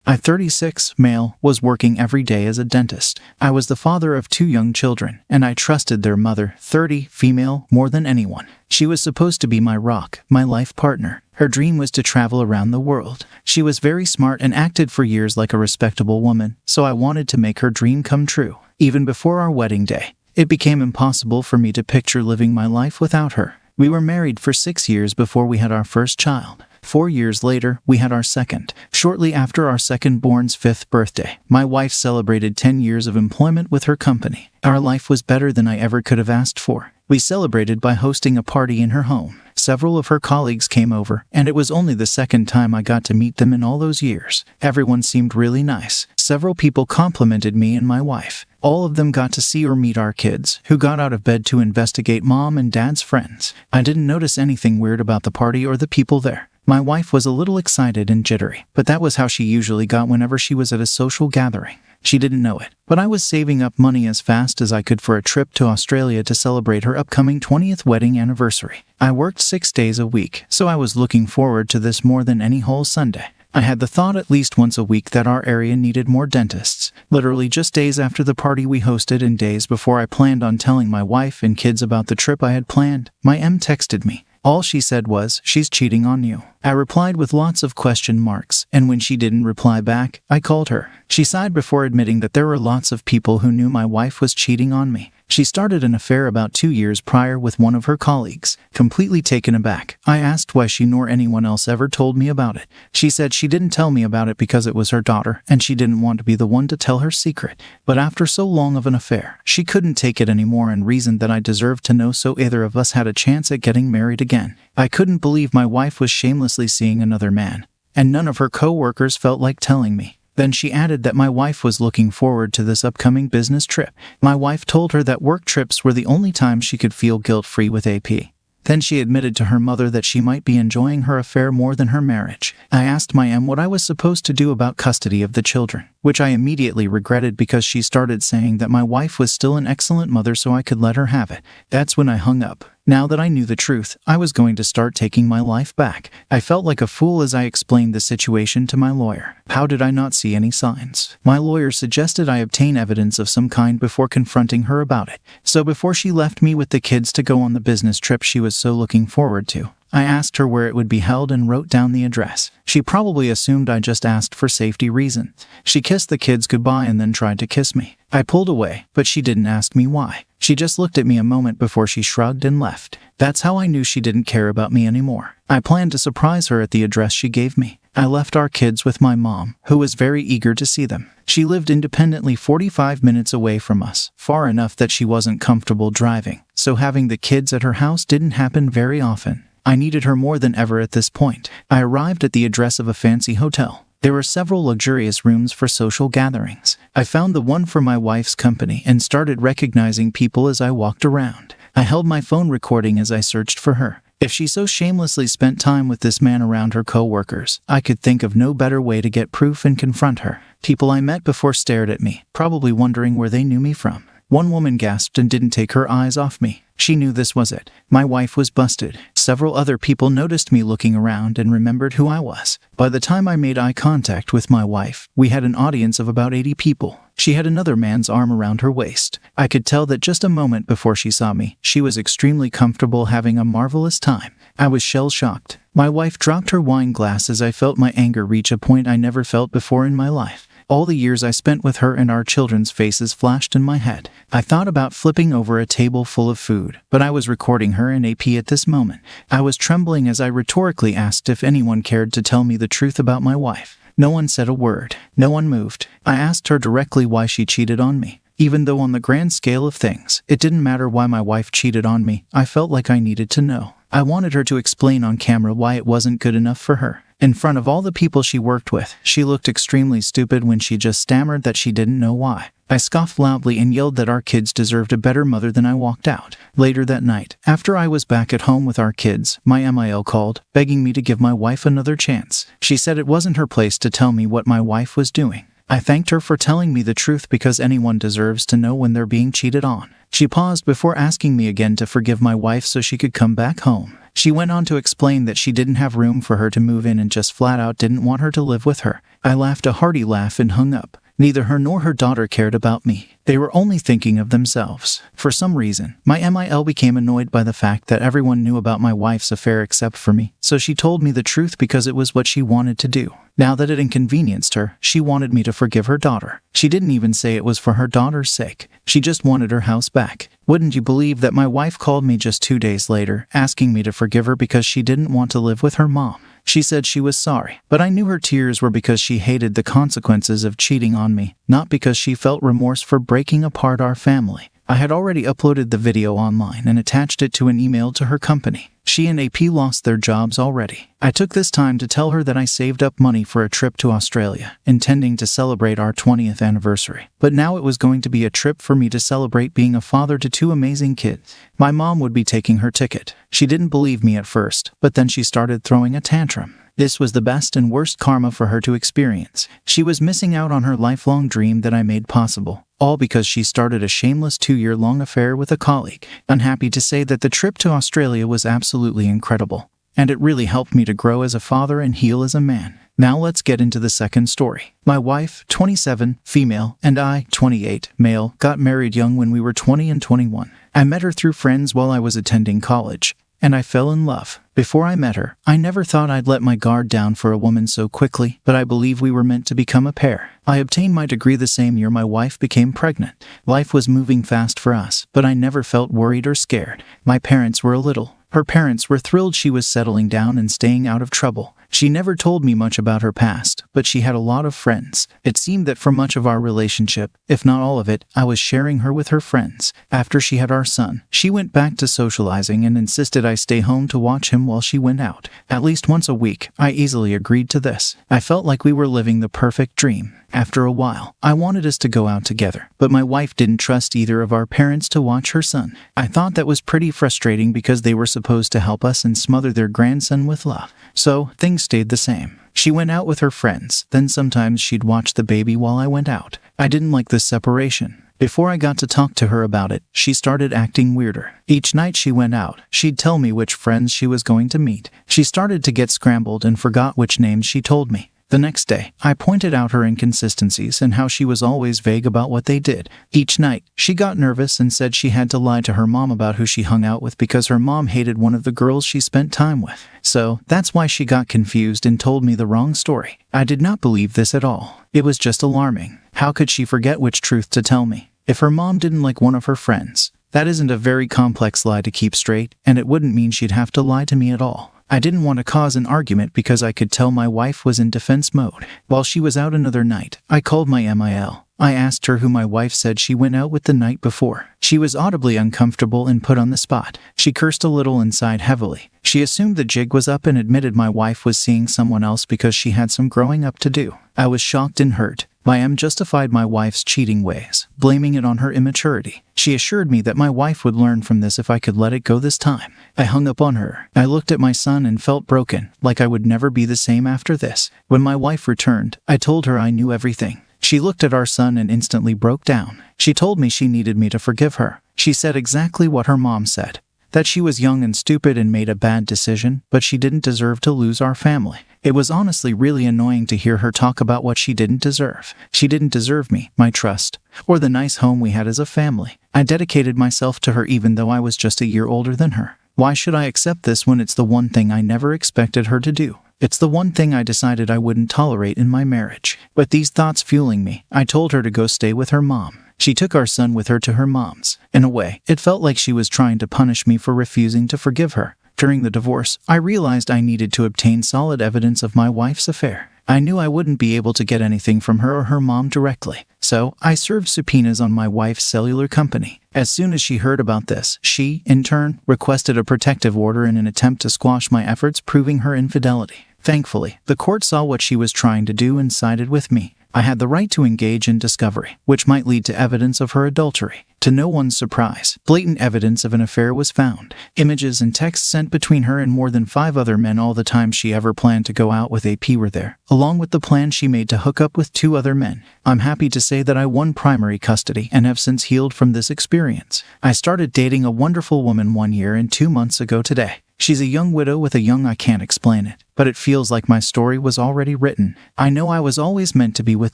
I, 36, male, was working every day as a dentist. I was the father of 2 young children, and I trusted their mother, 30, female, more than anyone. She was supposed to be my rock, my life partner. Her dream was to travel around the world. She was very smart and acted for years like a respectable woman, so I wanted to make her dream come true. Even before our wedding day, it became impossible for me to picture living my life without her. We were married for 6 years before we had our first child. 4 years later, we had our second. Shortly after our second-born's 5th birthday, my wife celebrated 10 years of employment with her company. Our life was better than I ever could have asked for. We celebrated by hosting a party in her home. Several of her colleagues came over, and it was only the second time I got to meet them in all those years. Everyone seemed really nice. Several people complimented me and my wife. All of them got to see or meet our kids, who got out of bed to investigate mom and dad's friends. I didn't notice anything weird about the party or the people there. My wife was a little excited and jittery, but that was how she usually got whenever she was at a social gathering. She didn't know it, but I was saving up money as fast as I could for a trip to Australia to celebrate her upcoming 20th wedding anniversary. I worked 6 days a week, so I was looking forward to this more than any whole Sunday. I had the thought at least once a week that our area needed more dentists. Literally just days after the party we hosted and days before I planned on telling my wife and kids about the trip I had planned, my M texted me. All she said was, "She's cheating on you." I replied with lots of question marks, and when she didn't reply back, I called her. She sighed before admitting that there were lots of people who knew my wife was cheating on me. She started an affair about 2 years prior with one of her colleagues. Completely taken aback, I asked why she nor anyone else ever told me about it. She said she didn't tell me about it because it was her daughter, and she didn't want to be the one to tell her secret. But after so long of an affair, she couldn't take it anymore and reasoned that I deserved to know so either of us had a chance at getting married again. I couldn't believe my wife was shamelessly seeing another man, and none of her co-workers felt like telling me. Then she added that my wife was looking forward to this upcoming business trip. My wife told her that work trips were the only time she could feel guilt-free with AP. Then she admitted to her mother that she might be enjoying her affair more than her marriage. I asked my M what I was supposed to do about custody of the children, which I immediately regretted because she started saying that my wife was still an excellent mother so I could let her have it. That's when I hung up. Now that I knew the truth, I was going to start taking my life back. I felt like a fool as I explained the situation to my lawyer. How did I not see any signs? My lawyer suggested I obtain evidence of some kind before confronting her about it. So before she left me with the kids to go on the business trip she was so looking forward to, I asked her where it would be held and wrote down the address. She probably assumed I just asked for safety reasons. She kissed the kids goodbye and then tried to kiss me. I pulled away, but she didn't ask me why. She just looked at me a moment before she shrugged and left. That's how I knew she didn't care about me anymore. I planned to surprise her at the address she gave me. I left our kids with my mom, who was very eager to see them. She lived independently 45 minutes away from us, far enough that she wasn't comfortable driving, so having the kids at her house didn't happen very often. I needed her more than ever at this point. I arrived at the address of a fancy hotel. There were several luxurious rooms for social gatherings. I found the one for my wife's company and started recognizing people as I walked around. I held my phone recording as I searched for her. If she so shamelessly spent time with this man around her coworkers, I could think of no better way to get proof and confront her. People I met before stared at me, probably wondering where they knew me from. One woman gasped and didn't take her eyes off me. She knew this was it. My wife was busted. Several other people noticed me looking around and remembered who I was. By the time I made eye contact with my wife, we had an audience of about 80 people. She had another man's arm around her waist. I could tell that just a moment before she saw me, she was extremely comfortable, having a marvelous time. I was shell-shocked. My wife dropped her wine glass as I felt my anger reach a point I never felt before in my life. All the years I spent with her and our children's faces flashed in my head. I thought about flipping over a table full of food, but I was recording her in AP at this moment. I was trembling as I rhetorically asked if anyone cared to tell me the truth about my wife. No one said a word. No one moved. I asked her directly why she cheated on me. Even though on the grand scale of things, it didn't matter why my wife cheated on me, I felt like I needed to know. I wanted her to explain on camera why it wasn't good enough for her. In front of all the people she worked with, she looked extremely stupid when she just stammered that she didn't know why. I scoffed loudly and yelled that our kids deserved a better mother than I walked out. Later that night, after I was back at home with our kids, my MIL called, begging me to give my wife another chance. She said it wasn't her place to tell me what my wife was doing. I thanked her for telling me the truth because anyone deserves to know when they're being cheated on. She paused before asking me again to forgive my wife so she could come back home. She went on to explain that she didn't have room for her to move in and just flat out didn't want her to live with her. I laughed a hearty laugh and hung up. Neither her nor her daughter cared about me. They were only thinking of themselves. For some reason, my MIL became annoyed by the fact that everyone knew about my wife's affair except for me, so she told me the truth because it was what she wanted to do. Now that it inconvenienced her, she wanted me to forgive her daughter. She didn't even say it was for her daughter's sake. She just wanted her house back. Wouldn't you believe that my wife called me just 2 days later, asking me to forgive her because she didn't want to live with her mom. She said she was sorry, but I knew her tears were because she hated the consequences of cheating on me, not because she felt remorse for breaking apart our family. I had already uploaded the video online and attached it to an email to her company. She and AP lost their jobs already. I took this time to tell her that I saved up money for a trip to Australia, intending to celebrate our 20th anniversary. But now it was going to be a trip for me to celebrate being a father to 2 amazing kids. My mom would be taking her ticket. She didn't believe me at first, but then she started throwing a tantrum. This was the best and worst karma for her to experience. She was missing out on her lifelong dream that I made possible, all because she started a shameless 2-year-long affair with a colleague. Unhappy to say that the trip to Australia was absolutely incredible, and it really helped me to grow as a father and heal as a man. Now let's get into the second story. My wife, 27, female, and I, 28, male, got married young when we were 20 and 21. I met her through friends while I was attending college, and I fell in love. Before I met her, I never thought I'd let my guard down for a woman so quickly, but I believe we were meant to become a pair. I obtained my degree the same year my wife became pregnant. Life was moving fast for us, but I never felt worried or scared. My parents were a little. Her parents were thrilled she was settling down and staying out of trouble. She never told me much about her past, but she had a lot of friends. It seemed that for much of our relationship, if not all of it, I was sharing her with her friends. After she had our son, she went back to socializing and insisted I stay home to watch him while she went out. At least once a week, I easily agreed to this. I felt like we were living the perfect dream. After a while, I wanted us to go out together, but my wife didn't trust either of our parents to watch her son. I thought that was pretty frustrating because they were supposed to help us and smother their grandson with love. So, things stayed the same. She went out with her friends, then sometimes she'd watch the baby while I went out. I didn't like this separation. Before I got to talk to her about it, she started acting weirder. Each night she went out, she'd tell me which friends she was going to meet. She started to get scrambled and forgot which names she told me. The next day, I pointed out her inconsistencies and how she was always vague about what they did. Each night, she got nervous and said she had to lie to her mom about who she hung out with because her mom hated one of the girls she spent time with. So, that's why she got confused and told me the wrong story. I did not believe this at all. It was just alarming. How could she forget which truth to tell me? If her mom didn't like one of her friends, that isn't a very complex lie to keep straight, and it wouldn't mean she'd have to lie to me at all. I didn't want to cause an argument because I could tell my wife was in defense mode. While she was out another night, I called my MIL. I asked her who my wife said she went out with the night before. She was audibly uncomfortable and put on the spot. She cursed a little and sighed heavily. She assumed the jig was up and admitted my wife was seeing someone else because she had some growing up to do. I was shocked and hurt. My M justified my wife's cheating ways, blaming it on her immaturity. She assured me that my wife would learn from this if I could let it go this time. I hung up on her. I looked at my son and felt broken, like I would never be the same after this. When my wife returned, I told her I knew everything. She looked at our son and instantly broke down. She told me she needed me to forgive her. She said exactly what her mom said. That she was young and stupid and made a bad decision, but she didn't deserve to lose our family. It was honestly really annoying to hear her talk about what she didn't deserve. She didn't deserve me, my trust, or the nice home we had as a family. I dedicated myself to her even though I was just a year older than her. Why should I accept this when it's the one thing I never expected her to do? It's the one thing I decided I wouldn't tolerate in my marriage. With these thoughts fueling me, I told her to go stay with her mom. She took our son with her to her mom's. In a way, it felt like she was trying to punish me for refusing to forgive her. During the divorce, I realized I needed to obtain solid evidence of my wife's affair. I knew I wouldn't be able to get anything from her or her mom directly, so I served subpoenas on my wife's cellular company. As soon as she heard about this, she, in turn, requested a protective order in an attempt to squash my efforts proving her infidelity. Thankfully, the court saw what she was trying to do and sided with me. I had the right to engage in discovery, which might lead to evidence of her adultery. To no one's surprise, blatant evidence of an affair was found. Images and texts sent between her and more than 5 other men all the time she ever planned to go out with AP were there, along with the plan she made to hook up with 2 other men. I'm happy to say that I won primary custody and have since healed from this experience. I started dating a wonderful woman 1 year and 2 months ago today. She's a young widow with a young I can't explain it, but it feels like my story was already written. I know I was always meant to be with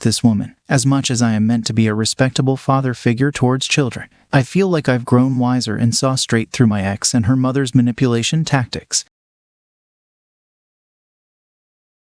this woman, as much as I am meant to be a respectable father figure towards children. I feel like I've grown wiser and saw straight through my ex and her mother's manipulation tactics.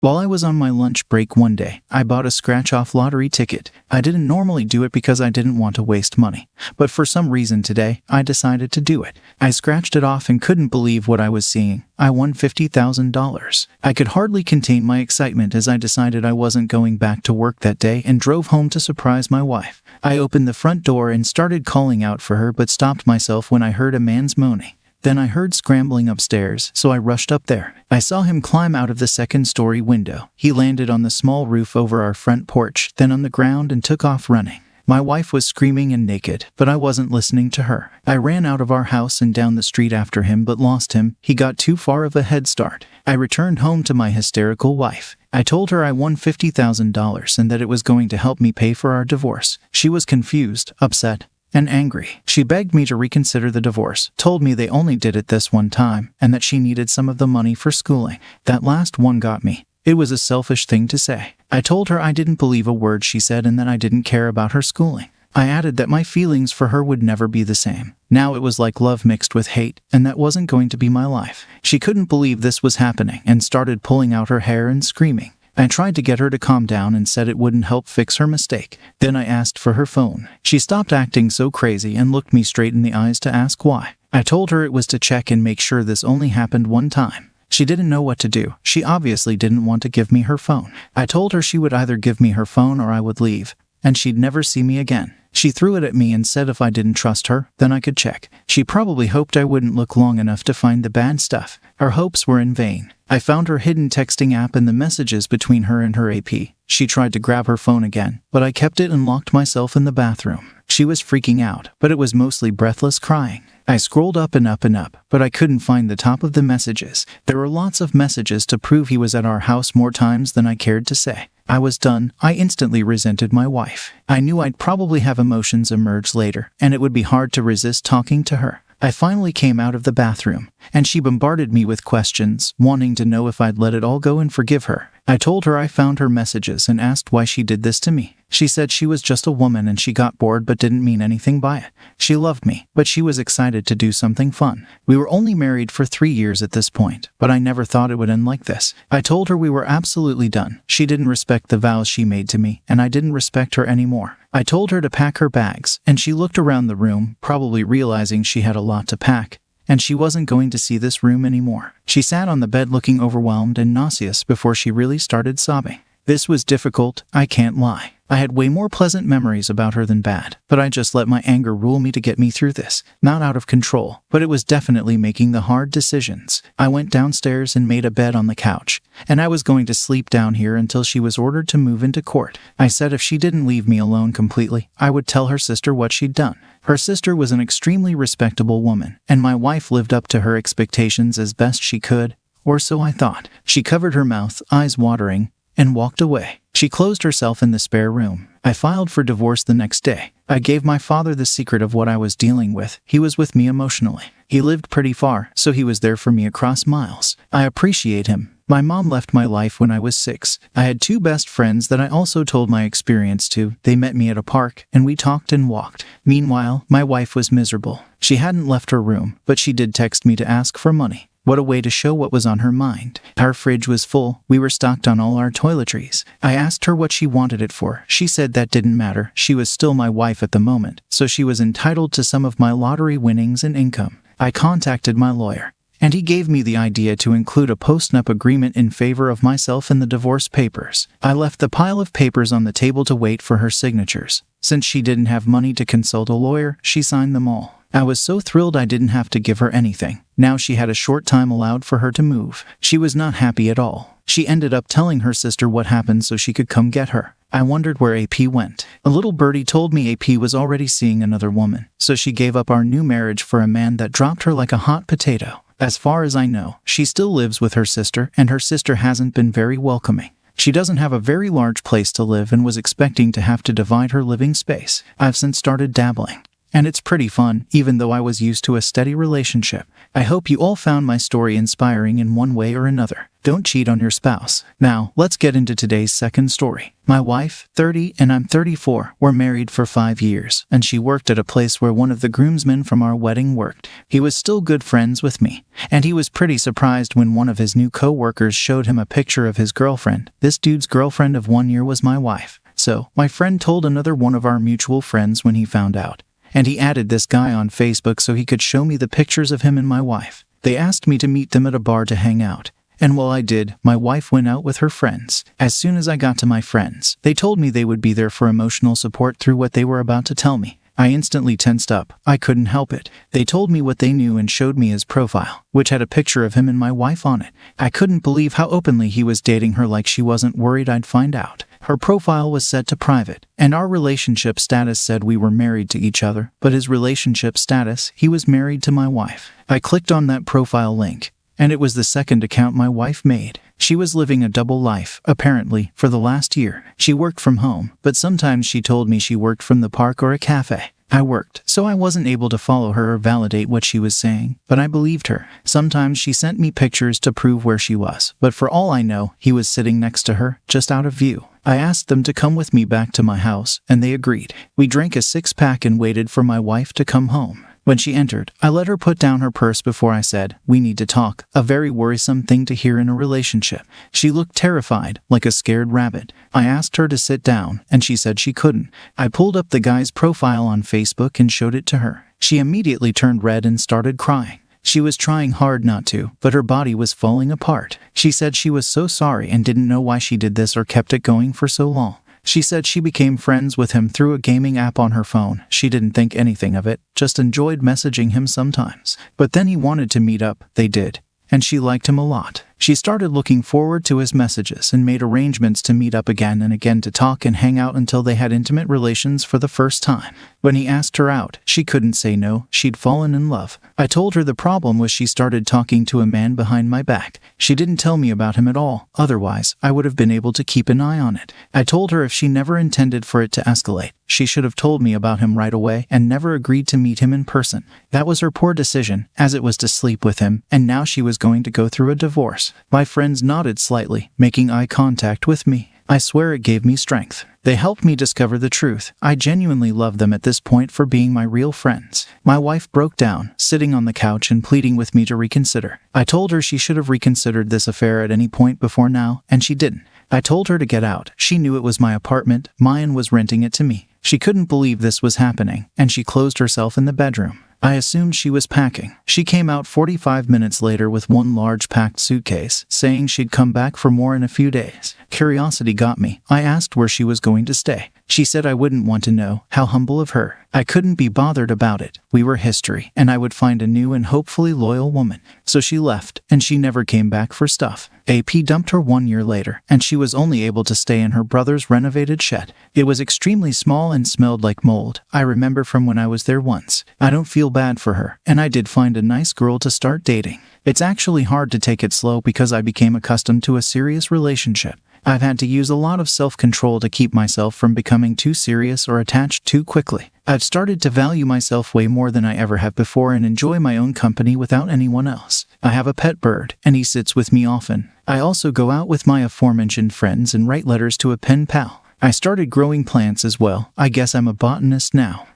While I was on my lunch break one day, I bought a scratch-off lottery ticket. I didn't normally do it because I didn't want to waste money, but for some reason today, I decided to do it. I scratched it off and couldn't believe what I was seeing. I won $50,000. I could hardly contain my excitement as I decided I wasn't going back to work that day and drove home to surprise my wife. I opened the front door and started calling out for her but stopped myself when I heard a man's moaning. Then I heard scrambling upstairs, so I rushed up there. I saw him climb out of the second-story window. He landed on the small roof over our front porch, then on the ground and took off running. My wife was screaming and naked, but I wasn't listening to her. I ran out of our house and down the street after him but lost him. He got too far of a head start. I returned home to my hysterical wife. I told her I won $50,000 and that it was going to help me pay for our divorce. She was confused, upset, and angry. She begged me to reconsider the divorce, told me they only did it this one time, and that she needed some of the money for schooling. That last one got me. It was a selfish thing to say. I told her I didn't believe a word she said and that I didn't care about her schooling. I added that my feelings for her would never be the same. Now it was like love mixed with hate, and that wasn't going to be my life. She couldn't believe this was happening and started pulling out her hair and screaming. I tried to get her to calm down and said it wouldn't help fix her mistake. Then I asked for her phone. She stopped acting so crazy and looked me straight in the eyes to ask why. I told her it was to check and make sure this only happened one time. She didn't know what to do. She obviously didn't want to give me her phone. I told her she would either give me her phone or I would leave, and she'd never see me again. She threw it at me and said if I didn't trust her, then I could check. She probably hoped I wouldn't look long enough to find the bad stuff. Her hopes were in vain. I found her hidden texting app and the messages between her and her AP. She tried to grab her phone again, but I kept it and locked myself in the bathroom. She was freaking out, but it was mostly breathless crying. I scrolled up and up and up, but I couldn't find the top of the messages. There were lots of messages to prove he was at our house more times than I cared to say. I was done. I instantly resented my wife. I knew I'd probably have emotions emerge later, and it would be hard to resist talking to her. I finally came out of the bathroom, and she bombarded me with questions, wanting to know if I'd let it all go and forgive her. I told her I found her messages and asked why she did this to me. She said she was just a woman and she got bored but didn't mean anything by it. She loved me, but she was excited to do something fun. We were only married for 3 years at this point, but I never thought it would end like this. I told her we were absolutely done. She didn't respect the vows she made to me, and I didn't respect her anymore. I told her to pack her bags, and she looked around the room, probably realizing she had a lot to pack, and she wasn't going to see this room anymore. She sat on the bed looking overwhelmed and nauseous before she really started sobbing. This was difficult, I can't lie. I had way more pleasant memories about her than bad, but I just let my anger rule me to get me through this. Not out of control, but it was definitely making the hard decisions. I went downstairs and made a bed on the couch, and I was going to sleep down here until she was ordered to move into court. I said if she didn't leave me alone completely, I would tell her sister what she'd done. Her sister was an extremely respectable woman, and my wife lived up to her expectations as best she could, or so I thought. She covered her mouth, eyes watering, and walked away. She closed herself in the spare room. I filed for divorce the next day. I gave my father the secret of what I was dealing with. He was with me emotionally. He lived pretty far, so he was there for me across miles. I appreciate him. My mom left my life when I was 6. I had 2 best friends that I also told my experience to. They met me at a park, and we talked and walked. Meanwhile, my wife was miserable. She hadn't left her room, but she did text me to ask for money. What a way to show what was on her mind. Our fridge was full. We were stocked on all our toiletries. I asked her what she wanted it for. She said that didn't matter. She was still my wife at the moment, so she was entitled to some of my lottery winnings and income. I contacted my lawyer, and he gave me the idea to include a post-nup agreement in favor of myself in the divorce papers. I left the pile of papers on the table to wait for her signatures. Since she didn't have money to consult a lawyer, she signed them all. I was so thrilled I didn't have to give her anything. Now she had a short time allowed for her to move. She was not happy at all. She ended up telling her sister what happened so she could come get her. I wondered where AP went. A little birdie told me AP was already seeing another woman, so she gave up our new marriage for a man that dropped her like a hot potato. As far as I know, she still lives with her sister, and her sister hasn't been very welcoming. She doesn't have a very large place to live and was expecting to have to divide her living space. I've since started dabbling, and it's pretty fun, even though I was used to a steady relationship. I hope you all found my story inspiring in one way or another. Don't cheat on your spouse. Now, let's get into today's second story. My wife, 30, and I'm 34, were married for 5 years, and she worked at a place where one of the groomsmen from our wedding worked. He was still good friends with me, and he was pretty surprised when one of his new co-workers showed him a picture of his girlfriend. This dude's girlfriend of 1 year was my wife. So, my friend told another one of our mutual friends when he found out, and he added this guy on Facebook so he could show me the pictures of him and my wife. They asked me to meet them at a bar to hang out, and while I did, my wife went out with her friends. As soon as I got to my friends, they told me they would be there for emotional support through what they were about to tell me. I instantly tensed up. I couldn't help it. They told me what they knew and showed me his profile, which had a picture of him and my wife on it. I couldn't believe how openly he was dating her, like she wasn't worried I'd find out. Her profile was set to private, and our relationship status said we were married to each other, but his relationship status, he was married to my wife. I clicked on that profile link, and it was the second account my wife made. She was living a double life, apparently, for the last year. She worked from home, but sometimes she told me she worked from the park or a cafe. I worked, so I wasn't able to follow her or validate what she was saying, but I believed her. Sometimes she sent me pictures to prove where she was, but for all I know, he was sitting next to her, just out of view. I asked them to come with me back to my house, and they agreed. We drank a 6-pack and waited for my wife to come home. When she entered, I let her put down her purse before I said, "We need to talk," a very worrisome thing to hear in a relationship. She looked terrified, like a scared rabbit. I asked her to sit down, and she said she couldn't. I pulled up the guy's profile on Facebook and showed it to her. She immediately turned red and started crying. She was trying hard not to, but her body was falling apart. She said she was so sorry and didn't know why she did this or kept it going for so long. She said she became friends with him through a gaming app on her phone. She didn't think anything of it, just enjoyed messaging him sometimes. But then he wanted to meet up, they did, and she liked him a lot. She started looking forward to his messages and made arrangements to meet up again and again to talk and hang out until they had intimate relations for the first time. When he asked her out, she couldn't say no. She'd fallen in love. I told her the problem was she started talking to a man behind my back. She didn't tell me about him at all. Otherwise, I would have been able to keep an eye on it. I told her if she never intended for it to escalate, she should have told me about him right away and never agreed to meet him in person. That was her poor decision, as it was to sleep with him, and now she was going to go through a divorce. My friends nodded slightly, making eye contact with me. I swear it gave me strength. They helped me discover the truth. I genuinely love them at this point for being my real friends. My wife broke down, sitting on the couch and pleading with me to reconsider. I told her she should have reconsidered this affair at any point before now, and she didn't. I told her to get out. She knew it was my apartment. Mayan was renting it to me. She couldn't believe this was happening, and she closed herself in the bedroom. I assumed she was packing. She came out 45 minutes later with one large packed suitcase, saying she'd come back for more in a few days. Curiosity got me. I asked where she was going to stay. She said I wouldn't want to know. How humble of her. I couldn't be bothered about it. We were history, and I would find a new and hopefully loyal woman. So she left, and she never came back for stuff. AP dumped her 1 year later, and she was only able to stay in her brother's renovated shed. It was extremely small and smelled like mold. I remember from when I was there once. I don't feel bad for her, and I did find a nice girl to start dating. It's actually hard to take it slow because I became accustomed to a serious relationship. I've had to use a lot of self-control to keep myself from becoming too serious or attached too quickly. I've started to value myself way more than I ever have before and enjoy my own company without anyone else. I have a pet bird, and he sits with me often. I also go out with my aforementioned friends and write letters to a pen pal. I started growing plants as well. I guess I'm a botanist now.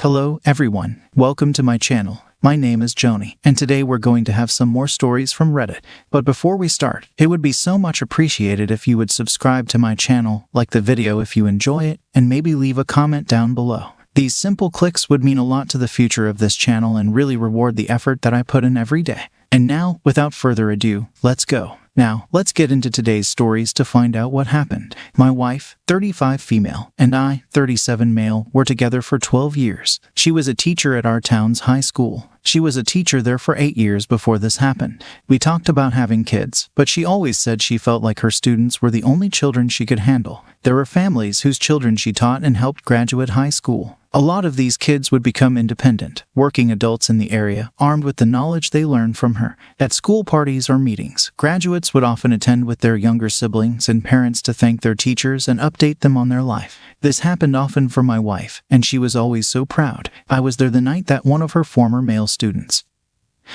Hello, everyone. Welcome to my channel. My name is Joni, and today we're going to have some more stories from Reddit. But before we start, it would be so much appreciated if you would subscribe to my channel, like the video if you enjoy it, and maybe leave a comment down below. These simple clicks would mean a lot to the future of this channel and really reward the effort that I put in every day. And now, without further ado, let's go. Now, let's get into today's stories to find out what happened. My wife, 35 female, and I, 37 male, were together for 12 years. She was a teacher at our town's high school. She was a teacher there for 8 years before this happened. We talked about having kids, but she always said she felt like her students were the only children she could handle. There were families whose children she taught and helped graduate high school. A lot of these kids would become independent, working adults in the area, armed with the knowledge they learned from her. At school parties or meetings, graduates would often attend with their younger siblings and parents to thank their teachers and update them on their life. This happened often for my wife, and she was always so proud. I was there the night that one of her former male students,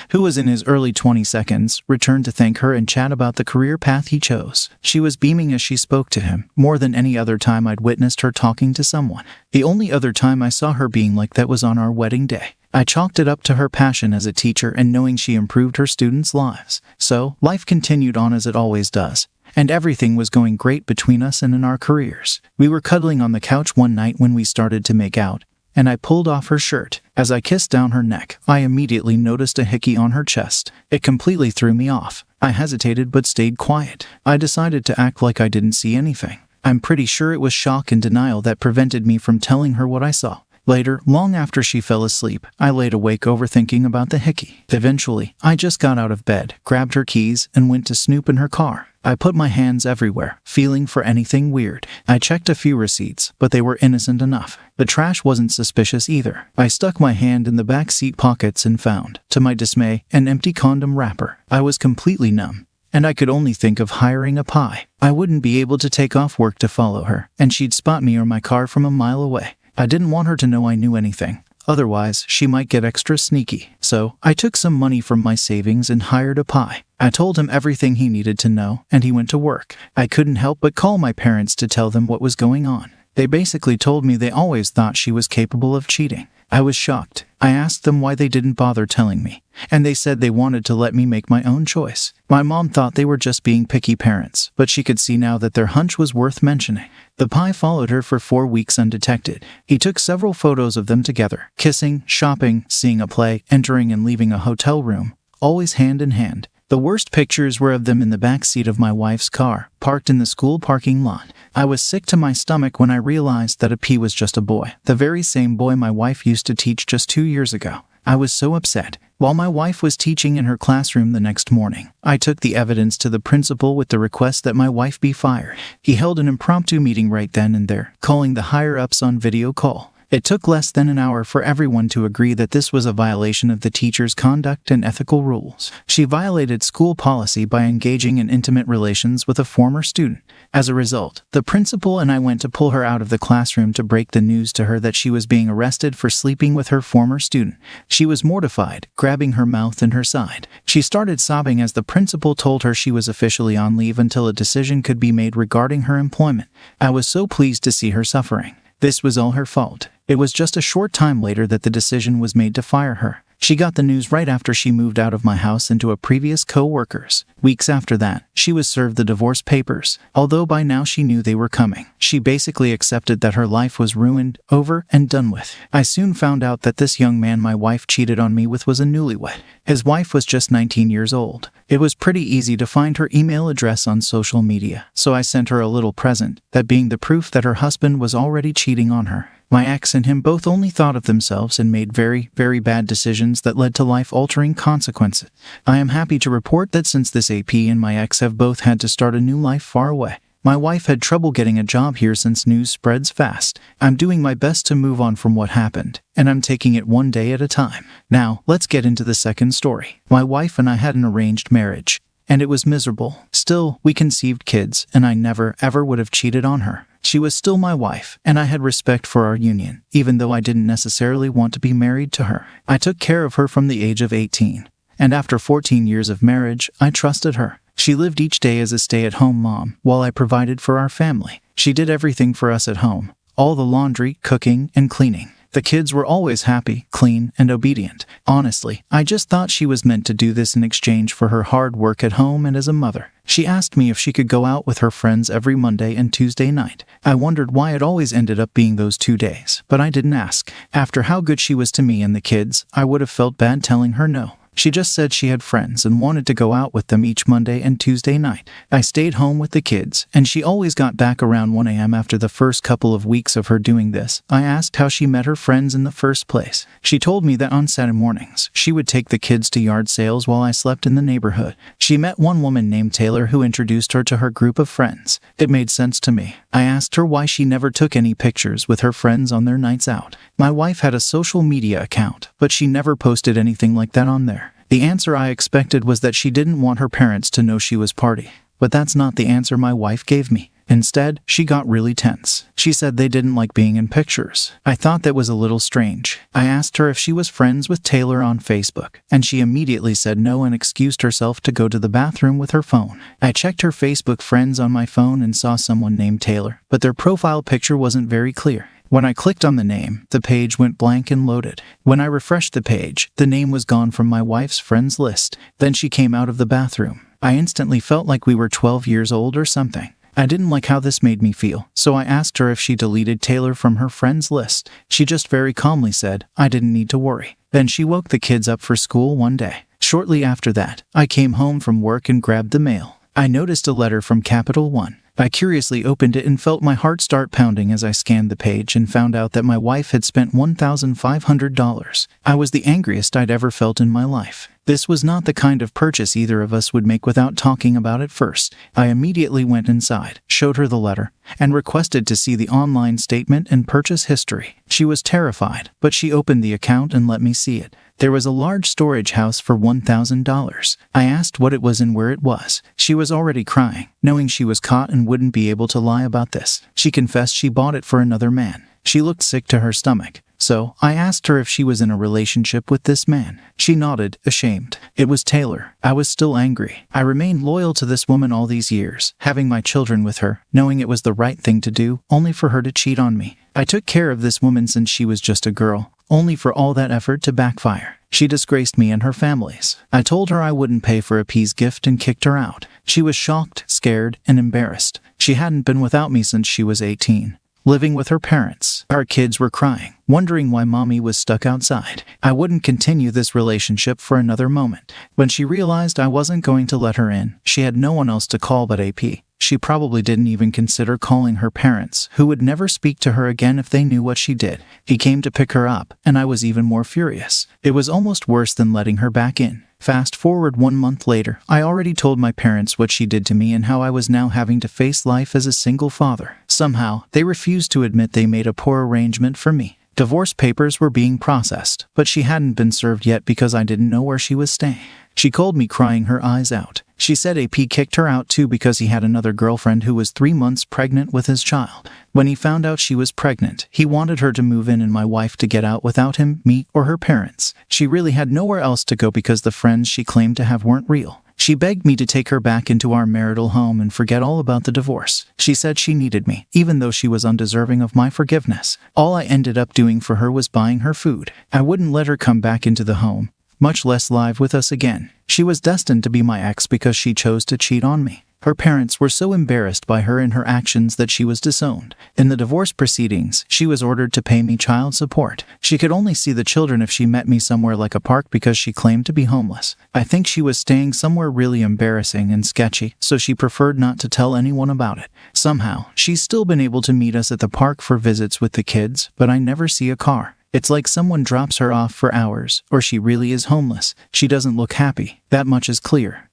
who was in his early 22nd, returned to thank her and chat about the career path he chose. She was beaming as she spoke to him, more than any other time I'd witnessed her talking to someone. The only other time I saw her being like that was on our wedding day. I chalked it up to her passion as a teacher and knowing she improved her students' lives. So, life continued on as it always does, and everything was going great between us and in our careers. We were cuddling on the couch one night when we started to make out, and I pulled off her shirt. As I kissed down her neck, I immediately noticed a hickey on her chest. It completely threw me off. I hesitated but stayed quiet. I decided to act like I didn't see anything. I'm pretty sure it was shock and denial that prevented me from telling her what I saw. Later, long after she fell asleep, I laid awake overthinking about the hickey. Eventually, I just got out of bed, grabbed her keys, and went to snoop in her car. I put my hands everywhere, feeling for anything weird. I checked a few receipts, but they were innocent enough. The trash wasn't suspicious either. I stuck my hand in the back seat pockets and found, to my dismay, an empty condom wrapper. I was completely numb, and I could only think of hiring a pie. I wouldn't be able to take off work to follow her, and she'd spot me or my car from a mile away. I didn't want her to know I knew anything. Otherwise, she might get extra sneaky. So, I took some money from my savings and hired a pie. I told him everything he needed to know, and he went to work. I couldn't help but call my parents to tell them what was going on. They basically told me they always thought she was capable of cheating. I was shocked. I asked them why they didn't bother telling me, and they said they wanted to let me make my own choice. My mom thought they were just being picky parents, but she could see now that their hunch was worth mentioning. The pie followed her for 4 weeks undetected. He took several photos of them together, kissing, shopping, seeing a play, entering and leaving a hotel room, always hand in hand. The worst pictures were of them in the back seat of my wife's car, parked in the school parking lot. I was sick to my stomach when I realized that P was just a boy, the very same boy my wife used to teach just 2 years ago. I was so upset. While my wife was teaching in her classroom the next morning, I took the evidence to the principal with the request that my wife be fired. He held an impromptu meeting right then and there, calling the higher-ups on video call. It took less than an hour for everyone to agree that this was a violation of the teacher's conduct and ethical rules. She violated school policy by engaging in intimate relations with a former student. As a result, the principal and I went to pull her out of the classroom to break the news to her that she was being arrested for sleeping with her former student. She was mortified, grabbing her mouth and her side. She started sobbing as the principal told her she was officially on leave until a decision could be made regarding her employment. I was so pleased to see her suffering. This was all her fault. It was just a short time later that the decision was made to fire her. She got the news right after she moved out of my house into a previous co-worker's. Weeks after that, she was served the divorce papers. Although by now she knew they were coming, she basically accepted that her life was ruined, over, and done with. I soon found out that this young man my wife cheated on me with was a newlywed. His wife was just 19 years old. It was pretty easy to find her email address on social media, so I sent her a little present, that being the proof that her husband was already cheating on her. My ex and him both only thought of themselves and made very, very bad decisions that led to life-altering consequences. I am happy to report that since this AP and my ex have both had to start a new life far away. My wife had trouble getting a job here since news spreads fast. I'm doing my best to move on from what happened, and I'm taking it one day at a time. Now, let's get into the second story. My wife and I had an arranged marriage, and it was miserable. Still, we conceived kids, and I never, ever would have cheated on her. She was still my wife, and I had respect for our union, even though I didn't necessarily want to be married to her. I took care of her from the age of 18, and after 14 years of marriage, I trusted her. She lived each day as a stay-at-home mom, while I provided for our family. She did everything for us at home, all the laundry, cooking, and cleaning. The kids were always happy, clean, and obedient. Honestly, I just thought she was meant to do this in exchange for her hard work at home and as a mother. She asked me if she could go out with her friends every Monday and Tuesday night. I wondered why it always ended up being those 2 days, but I didn't ask. After how good she was to me and the kids, I would have felt bad telling her no. She just said she had friends and wanted to go out with them each Monday and Tuesday night. I stayed home with the kids, and she always got back around 1 a.m. after the first couple of weeks of her doing this. I asked how she met her friends in the first place. She told me that on Saturday mornings, she would take the kids to yard sales while I slept in the neighborhood. She met one woman named Taylor who introduced her to her group of friends. It made sense to me. I asked her why she never took any pictures with her friends on their nights out. My wife had a social media account, but she never posted anything like that on there. The answer I expected was that she didn't want her parents to know she was party. But that's not the answer my wife gave me. Instead, she got really tense. She said they didn't like being in pictures. I thought that was a little strange. I asked her if she was friends with Taylor on Facebook, and she immediately said no and excused herself to go to the bathroom with her phone. I checked her Facebook friends on my phone and saw someone named Taylor, but their profile picture wasn't very clear. When I clicked on the name, the page went blank and loaded. When I refreshed the page, the name was gone from my wife's friends list. Then she came out of the bathroom. I instantly felt like we were 12 years old or something. I didn't like how this made me feel, so I asked her if she deleted Taylor from her friends list. She just very calmly said, I didn't need to worry. Then she woke the kids up for school one day. Shortly after that, I came home from work and grabbed the mail. I noticed a letter from Capital One. I curiously opened it and felt my heart start pounding as I scanned the page and found out that my wife had spent $1,500. I was the angriest I'd ever felt in my life. This was not the kind of purchase either of us would make without talking about it first. I immediately went inside, showed her the letter, and requested to see the online statement and purchase history. She was terrified, but she opened the account and let me see it. There was a large storage house for $1,000. I asked what it was and where it was. She was already crying, knowing she was caught and wouldn't be able to lie about this. She confessed she bought it for another man. She looked sick to her stomach. So, I asked her if she was in a relationship with this man. She nodded, ashamed. It was Taylor. I was still angry. I remained loyal to this woman all these years, having my children with her, knowing it was the right thing to do, only for her to cheat on me. I took care of this woman since she was just a girl, only for all that effort to backfire. She disgraced me and her families. I told her I wouldn't pay for a peace gift and kicked her out. She was shocked, scared, and embarrassed. She hadn't been without me since she was 18. Living with her parents. Our kids were crying, wondering why mommy was stuck outside. I wouldn't continue this relationship for another moment. When she realized I wasn't going to let her in, she had no one else to call but AP. She probably didn't even consider calling her parents, who would never speak to her again if they knew what she did. He came to pick her up, and I was even more furious. It was almost worse than letting her back in. Fast forward 1 month later, I already told my parents what she did to me and how I was now having to face life as a single father. Somehow, they refused to admit they made a poor arrangement for me. Divorce papers were being processed, but she hadn't been served yet because I didn't know where she was staying. She called me crying her eyes out. She said AP kicked her out too because he had another girlfriend who was 3 months pregnant with his child. When he found out she was pregnant, he wanted her to move in and my wife to get out without him, me, or her parents. She really had nowhere else to go because the friends she claimed to have weren't real. She begged me to take her back into our marital home and forget all about the divorce. She said she needed me, even though she was undeserving of my forgiveness. All I ended up doing for her was buying her food. I wouldn't let her come back into the home, much less live with us again. She was destined to be my ex because she chose to cheat on me. Her parents were so embarrassed by her and her actions that she was disowned. In the divorce proceedings, she was ordered to pay me child support. She could only see the children if she met me somewhere like a park because she claimed to be homeless. I think she was staying somewhere really embarrassing and sketchy, so she preferred not to tell anyone about it. Somehow, she's still been able to meet us at the park for visits with the kids, but I never see a car. It's like someone drops her off for hours, or she really is homeless. She doesn't look happy. That much is clear.